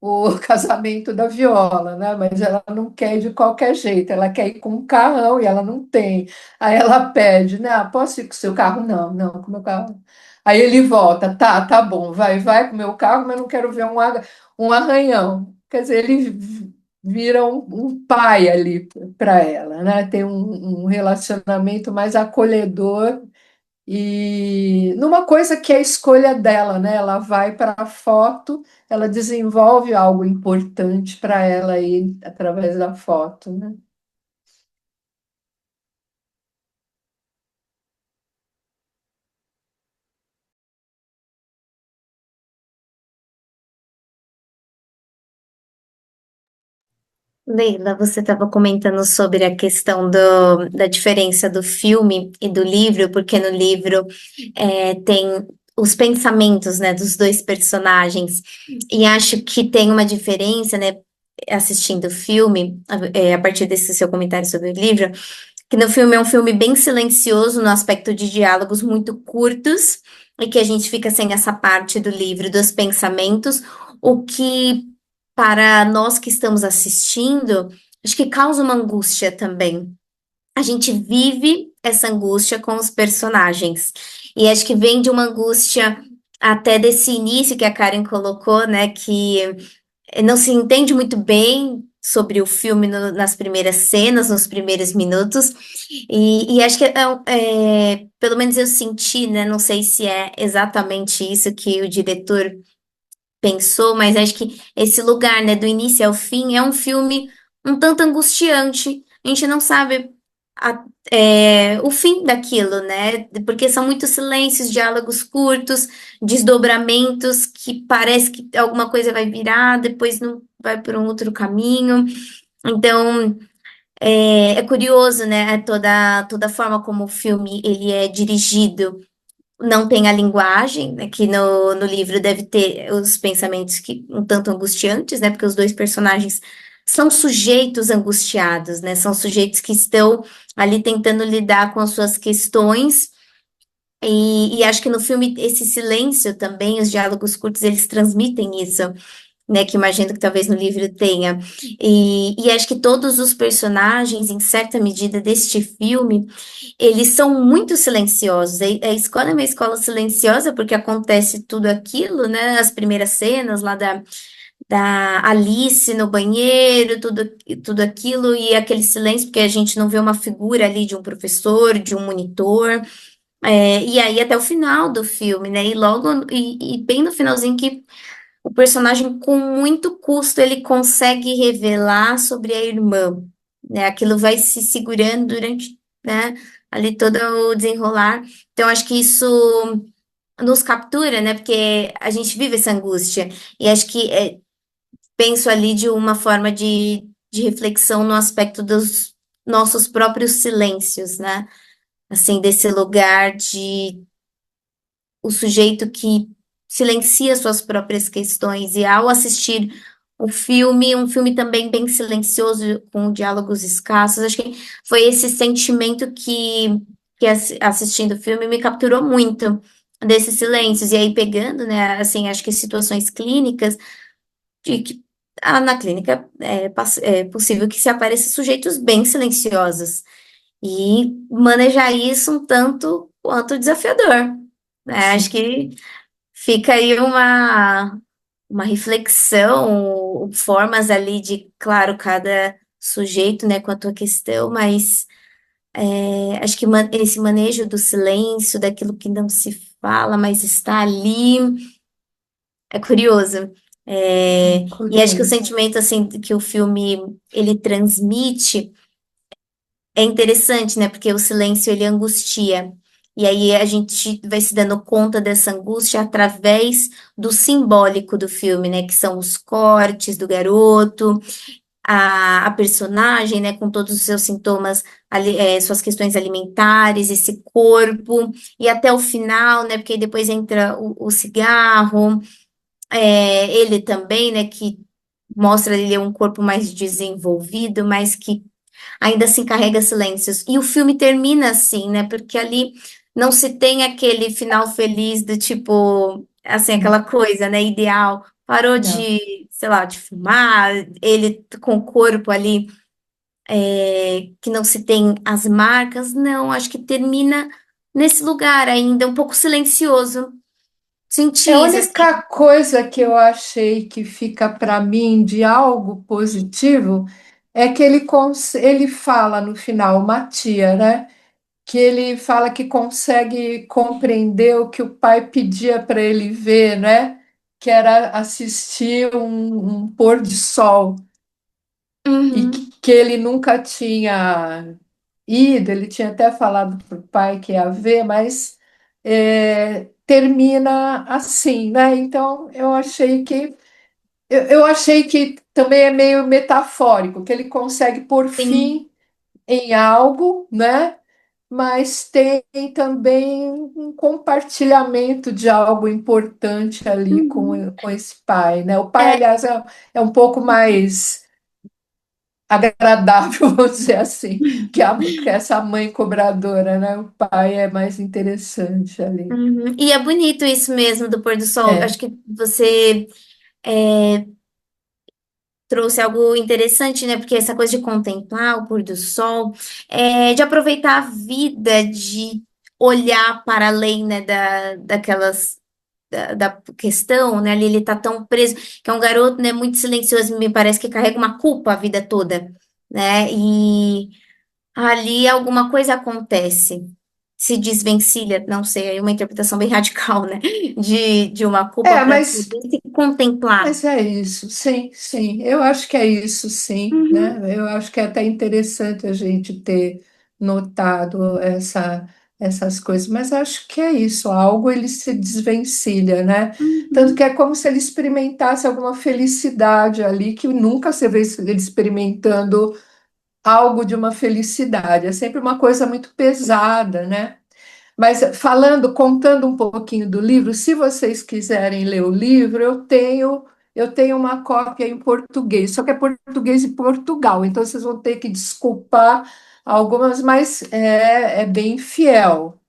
[SPEAKER 1] o casamento da Viola, né? Mas ela não quer ir de qualquer jeito, ela quer ir com um carrão e ela não tem. Aí ela pede, né? Ah, posso ir com o seu carro? Não, não, com o meu carro. Aí ele volta, tá bom, vai com o meu carro, mas não quero ver um arranhão. Quer dizer, ele vira um pai ali para ela, né? Tem um relacionamento mais acolhedor e numa coisa que é a escolha dela, né? Ela vai para a foto, ela desenvolve algo importante para ela aí através da foto, né?
[SPEAKER 5] Leila, você estava comentando sobre a questão da diferença do filme e do livro, porque no livro tem os pensamentos, né, dos dois personagens, e acho que tem uma diferença, né, assistindo o filme, a partir desse seu comentário sobre o livro, que no filme é um filme bem silencioso, no aspecto de diálogos muito curtos, e que a gente fica sem essa parte do livro dos pensamentos, o que para nós que estamos assistindo, acho que causa uma angústia também. A gente vive essa angústia com os personagens. E acho que vem de uma angústia até desse início que a Karen colocou, né? Que não se entende muito bem sobre o filme nas primeiras cenas, nos primeiros minutos. E acho que pelo menos eu senti, né? Não sei se é exatamente isso que o diretor pensou, mas acho que esse lugar, né, do início ao fim, é um filme um tanto angustiante. A gente não sabe o fim daquilo, né? Porque são muitos silêncios, diálogos curtos, desdobramentos que parece que alguma coisa vai virar, depois não vai por um outro caminho. Então, é curioso, né? Toda a forma como o filme ele é dirigido não tem a linguagem, né, que no livro deve ter os pensamentos que um tanto angustiantes, né, porque os dois personagens são sujeitos angustiados, né, são sujeitos que estão ali tentando lidar com as suas questões, e acho que no filme esse silêncio também, os diálogos curtos, eles transmitem isso, né, que imagino que talvez no livro tenha, e acho que todos os personagens, em certa medida, deste filme, eles são muito silenciosos. A escola é uma escola silenciosa porque acontece tudo aquilo, né? As primeiras cenas lá da Alice no banheiro, tudo aquilo, e aquele silêncio, porque a gente não vê uma figura ali de um professor, de um monitor. E aí até o final do filme, né? E bem no finalzinho que o personagem, com muito custo, ele consegue revelar sobre a irmã, né? Aquilo vai se segurando durante, né, ali todo o desenrolar. Então, acho que isso nos captura, né? Porque a gente vive essa angústia. E acho que penso ali de uma forma de reflexão no aspecto dos nossos próprios silêncios, né? Assim, desse lugar de o sujeito que silencia suas próprias questões, e ao assistir o filme, um filme também bem silencioso, com diálogos escassos, acho que foi esse sentimento que assistindo o filme me capturou muito, desses silêncios, e aí pegando, né, assim, acho que situações clínicas, de que na clínica é possível que se apareçam sujeitos bem silenciosos. E manejar isso um tanto quanto desafiador, né? Acho
[SPEAKER 1] Sim.
[SPEAKER 5] que fica aí uma reflexão, formas ali de, claro, cada sujeito, né, quanto à questão, mas acho que esse manejo do silêncio, daquilo que não se fala, mas está ali, é curioso. E acho que o
[SPEAKER 1] Curioso.
[SPEAKER 5] sentimento, assim, que o filme, ele transmite é interessante, né? Porque o silêncio ele angustia. E aí a gente vai se dando conta dessa angústia através do simbólico do filme, né? Que são os cortes do garoto, a personagem, né? Com todos os seus sintomas, suas questões alimentares, esse corpo, e até o final, né? Porque aí depois entra o cigarro, ele também, né? Que mostra ele um corpo mais desenvolvido, mas que ainda assim carrega silêncios. E o filme termina assim, né? Porque ali não se tem aquele final feliz do tipo, assim, aquela coisa, né? Ideal. Parou
[SPEAKER 1] Não.
[SPEAKER 5] de, sei lá, de fumar, ele com o corpo ali, que não se tem as marcas. Não, acho que termina nesse lugar ainda, um pouco silencioso.
[SPEAKER 1] É a
[SPEAKER 5] Senti isso, assim.
[SPEAKER 1] única coisa que eu achei que fica para mim de algo positivo é que ele fala no final, Matia, né? Que ele fala que consegue compreender o que o pai pedia para ele ver, né? Que era assistir um pôr de sol e
[SPEAKER 5] Uhum,
[SPEAKER 1] que ele nunca tinha ido, ele tinha até falado para o pai que ia ver, mas termina assim, né? Então eu achei que também é meio metafórico, que ele consegue pôr
[SPEAKER 5] sim.
[SPEAKER 1] fim em algo, né? Mas tem também um compartilhamento de algo importante ali
[SPEAKER 5] Uhum.
[SPEAKER 1] com esse pai, né? O pai,
[SPEAKER 5] É,
[SPEAKER 1] aliás, é um pouco mais agradável, vamos dizer assim, que essa mãe cobradora, né? O pai é mais interessante ali.
[SPEAKER 5] uhum. E é bonito isso mesmo do pôr do sol.
[SPEAKER 1] É,
[SPEAKER 5] Acho que você é, trouxe algo interessante, né? Porque essa coisa de contemplar o pôr do sol, de aproveitar a vida, de olhar para além, né, daquelas. Da questão, né? Ali ele tá tão preso, que é um garoto, né, muito silencioso, me parece que carrega uma culpa a vida toda, né? E ali alguma coisa acontece, se desvencilha, não sei, é uma interpretação bem radical, né? De uma culpa
[SPEAKER 1] é,
[SPEAKER 5] para
[SPEAKER 1] mas
[SPEAKER 5] poder se contemplar.
[SPEAKER 1] Mas é isso, sim, sim. Eu acho que é isso, sim,
[SPEAKER 5] Uhum,
[SPEAKER 1] né? Eu acho que é até interessante a gente ter notado essas coisas, mas acho que é isso, algo ele se desvencilha, né? Tanto que
[SPEAKER 5] uhum,
[SPEAKER 1] é como se ele experimentasse alguma felicidade ali, que nunca se vê ele experimentando algo de uma felicidade. É sempre uma coisa muito pesada, né? Mas contando um pouquinho do livro, se vocês quiserem ler o livro, eu tenho uma cópia em português, só que é português de Portugal, então vocês vão ter que desculpar algumas, mas é bem fiel.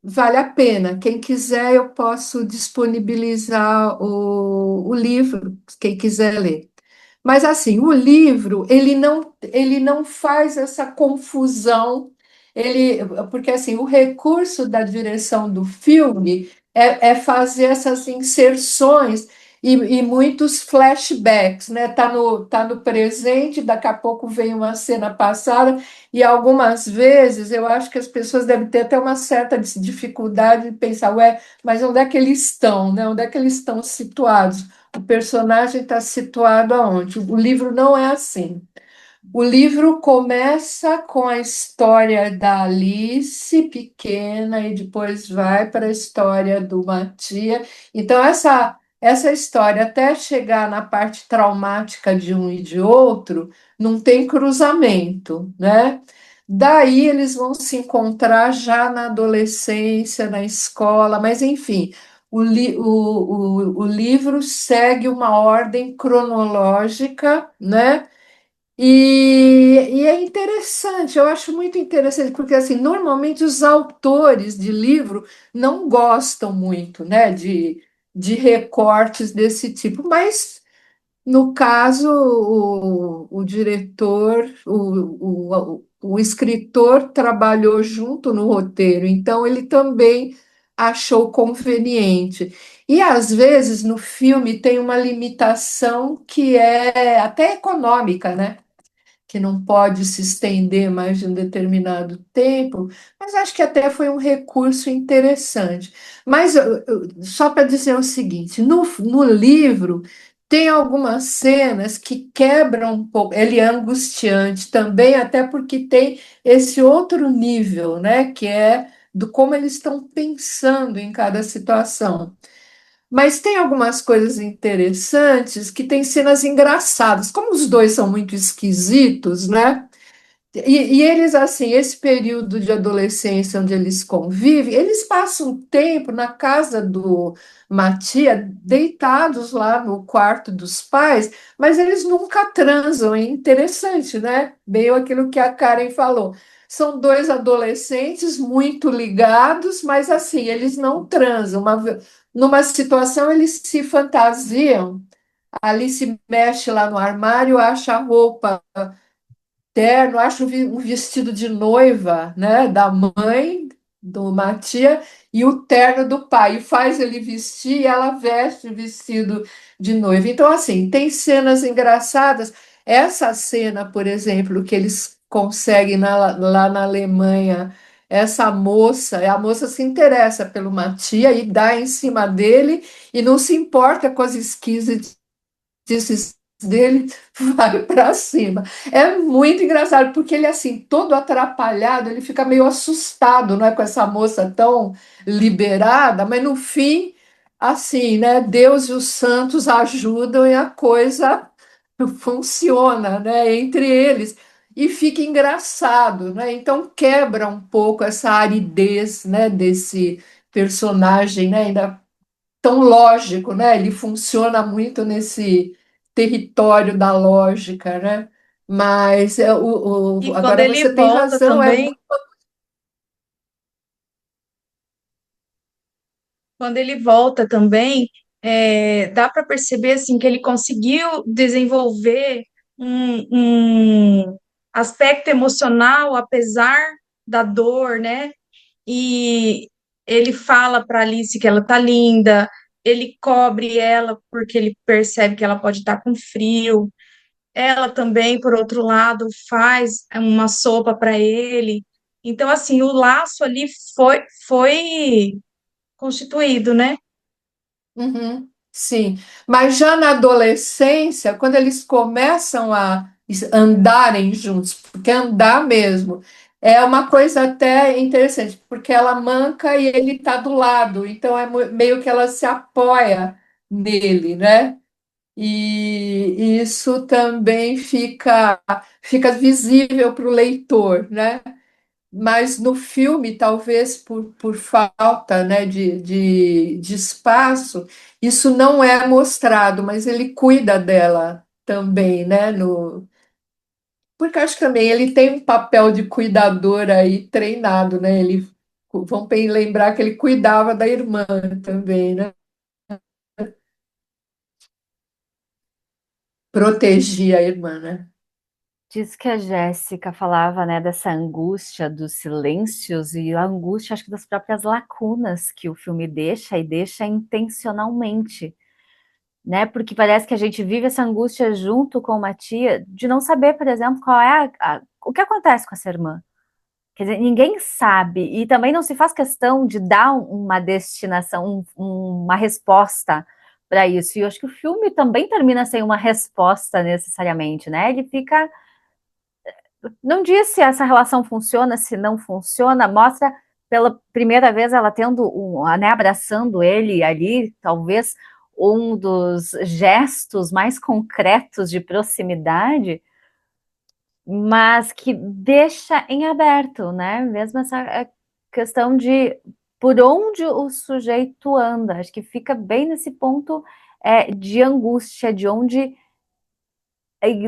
[SPEAKER 1] Vale a pena. Quem quiser, eu posso disponibilizar o livro, quem quiser ler. Mas assim, o livro, ele não faz essa confusão, porque assim, o recurso da direção do filme é fazer essas inserções e muitos flashbacks, né? Tá no presente, daqui a pouco vem uma cena passada, e algumas vezes eu acho que as pessoas devem ter até uma certa dificuldade de pensar, ué, mas onde é que eles estão, né? Onde é que eles estão situados? O personagem está situado aonde? O livro não é assim. O livro começa com a história da Alice pequena e depois vai para a história do Matia. Então, essa história, até chegar na parte traumática de um e de outro, não tem cruzamento, né? Daí eles vão se encontrar já na adolescência, na escola, mas enfim, o livro segue uma ordem cronológica, né? E é interessante, eu acho muito interessante, porque assim, normalmente os autores de livro não gostam muito, né, de recortes desse tipo, mas No caso, o diretor, o escritor trabalhou junto no roteiro, então ele também achou conveniente. E às vezes no filme tem uma limitação que é até econômica, né? Que não pode se estender mais de um determinado tempo, mas acho que até foi um recurso interessante. Mas só para dizer o seguinte, no livro tem algumas cenas que quebram um pouco, ele é angustiante também, até porque tem esse outro nível, né, que é do como eles estão pensando em cada situação. Mas tem algumas coisas interessantes que tem cenas engraçadas. Como os dois são muito esquisitos, né? E eles, assim, esse período de adolescência onde eles convivem, eles passam tempo na casa do Matia, deitados lá no quarto dos pais, mas eles nunca transam. É interessante, né? Meio aquilo que a Karen falou. São dois adolescentes muito ligados, mas assim, eles não transam. Numa situação, eles se fantasiam, ali se mexe lá no armário, acha a roupa terno, acho um vestido de noiva, né, da mãe do Matia e o terno do pai, e faz ele vestir e ela veste o vestido de noiva. Então, assim, tem cenas engraçadas. Essa cena, por exemplo, que eles conseguem lá na Alemanha, essa moça, a moça se interessa pelo Matia e dá em cima dele e não se importa com as esquisitices dele, vai para cima. É muito engraçado, porque ele, assim, todo atrapalhado, ele fica meio assustado, não é, com essa moça tão liberada, mas no fim, assim, né, Deus e os santos ajudam e a coisa funciona, né, entre eles. E fica engraçado, né? Então quebra um pouco essa aridez, né, desse personagem, né, ainda tão lógico, né? Ele funciona muito nesse território da lógica, né? Mas
[SPEAKER 3] E quando
[SPEAKER 1] agora
[SPEAKER 3] ele
[SPEAKER 1] você tem
[SPEAKER 3] volta
[SPEAKER 1] razão, é
[SPEAKER 3] também,
[SPEAKER 1] muito.
[SPEAKER 3] quando ele volta também, dá para perceber assim que ele conseguiu desenvolver um aspecto emocional apesar da dor, né? E ele fala para Alice que ela tá linda, ele cobre ela porque ele percebe que ela pode estar com frio. Ela também, por outro lado, faz uma sopa para ele. Então, assim, o laço ali foi constituído, né?
[SPEAKER 1] Uhum, sim, mas já na adolescência, quando eles começam a andarem juntos, porque andar mesmo é uma coisa até interessante, porque ela manca e ele está do lado, então é meio que ela se apoia nele, né? E isso também fica visível para o leitor, né? Mas no filme, talvez por falta, né, de espaço, isso não é mostrado, mas ele cuida dela também, né? Porque acho que também ele tem um papel de cuidador aí treinado, né? Vamos bem lembrar que ele cuidava da irmã também, né? Protegia a irmã, né?
[SPEAKER 2] Diz que a Jéssica falava, né, dessa angústia dos silêncios e a angústia, acho que das próprias lacunas que o filme deixa e deixa intencionalmente, né? Porque parece que a gente vive essa angústia junto com uma tia de não saber, por exemplo, qual é o que acontece com essa irmã. Quer dizer, ninguém sabe e também não se faz questão de dar uma destinação, uma resposta para isso. E eu acho que o filme também termina sem uma resposta necessariamente, né? Ele fica não diz se essa relação funciona, se não funciona, mostra pela primeira vez ela tendo né, abraçando ele ali, talvez um dos gestos mais concretos de proximidade, mas que deixa em aberto, né? Mesmo essa questão de por onde o sujeito anda, acho que fica bem nesse ponto de angústia, de onde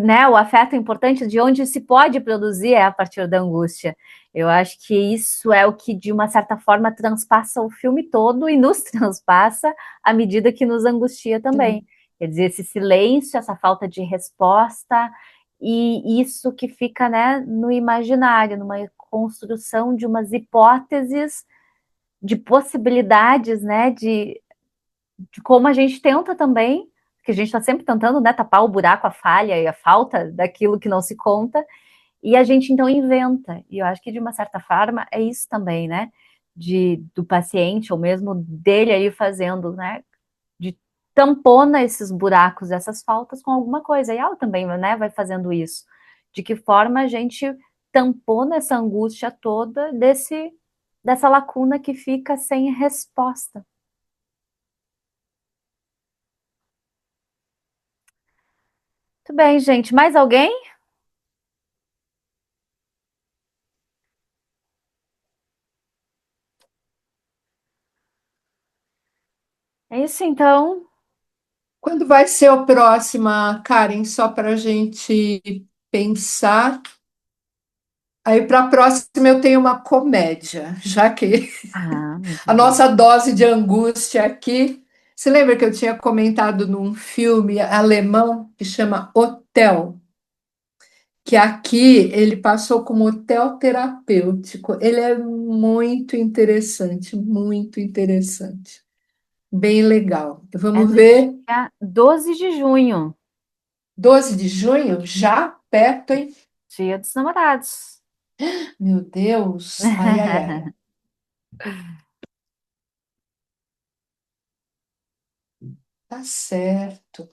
[SPEAKER 2] né, o afeto é importante de onde se pode produzir é a partir da angústia. Eu acho que isso é o que, de uma certa forma, transpassa o filme todo e nos transpassa à medida que nos angustia também. Quer dizer, esse silêncio, essa falta de resposta, e isso que fica, né, no imaginário, numa construção de umas hipóteses, de possibilidades, né, de como a gente tenta também, que a gente está sempre tentando, né, tapar o buraco, a falha e a falta daquilo que não se conta, e a gente então inventa. E eu acho que de uma certa forma é isso também, né, do paciente ou mesmo dele aí fazendo, né, de tampona esses buracos, essas faltas com alguma coisa. E ela também, né, vai fazendo isso. De que forma a gente tampona essa angústia toda dessa lacuna que fica sem resposta. Muito bem, gente. Mais alguém? É isso então.
[SPEAKER 1] Quando vai ser o próximo, Karen? Só para a gente pensar. Aí para a próxima eu tenho uma comédia, já que
[SPEAKER 2] Ah, muito
[SPEAKER 1] a
[SPEAKER 2] bem.
[SPEAKER 1] nossa dose de angústia aqui. Você lembra que eu tinha comentado num filme alemão que chama Hotel? Que aqui ele passou como hotel terapêutico. Ele é muito interessante, muito interessante. Bem legal.
[SPEAKER 2] É
[SPEAKER 1] Vamos
[SPEAKER 2] no
[SPEAKER 1] ver,
[SPEAKER 2] dia 12 de junho,
[SPEAKER 1] 12 de junho, já perto, hein?
[SPEAKER 2] Dia dos Namorados.
[SPEAKER 1] Meu Deus. Ai, ai, ai. Tá certo.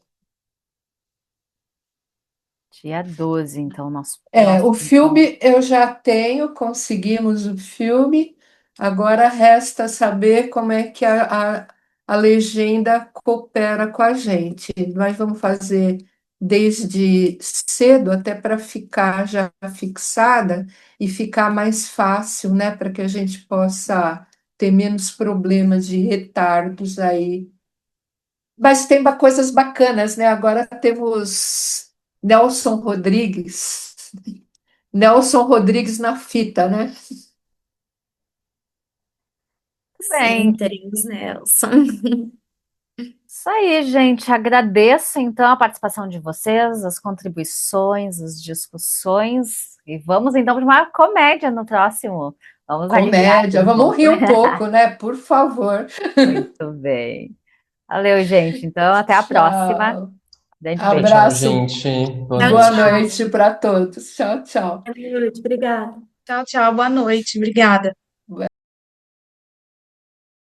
[SPEAKER 2] Dia 12, então, nosso
[SPEAKER 1] É, o
[SPEAKER 2] próximo encontro.
[SPEAKER 1] filme eu já tenho, conseguimos o filme, agora resta saber como é que a legenda coopera com a gente. Nós vamos fazer desde cedo, até para ficar já fixada e ficar mais fácil, né, para que a gente possa ter menos problemas de retardos aí. Mas tem coisas bacanas, né? Agora temos Nelson Rodrigues. Nelson Rodrigues na fita, né?
[SPEAKER 2] Muito bem.
[SPEAKER 5] Sim, teremos Nelson.
[SPEAKER 2] Isso aí, gente. Agradeço então a participação de vocês, as contribuições, as discussões. E vamos então para uma comédia no próximo. Vamos aliviar aqui
[SPEAKER 1] Comédia.
[SPEAKER 2] um
[SPEAKER 1] Vamos
[SPEAKER 2] pouco.
[SPEAKER 1] rir um pouco, né? Por favor.
[SPEAKER 2] Muito bem. Valeu, gente. Então, até a próxima.
[SPEAKER 1] Tchau.
[SPEAKER 2] Grande
[SPEAKER 4] Tchau,
[SPEAKER 2] beijo.
[SPEAKER 4] tchau,
[SPEAKER 1] Abraço.
[SPEAKER 4] gente. Boa
[SPEAKER 5] Tchau,
[SPEAKER 1] Boa
[SPEAKER 4] noite.
[SPEAKER 5] tchau.
[SPEAKER 1] noite para todos. Tchau, tchau.
[SPEAKER 5] Boa noite, obrigada.
[SPEAKER 3] Tchau, tchau, boa noite, obrigada.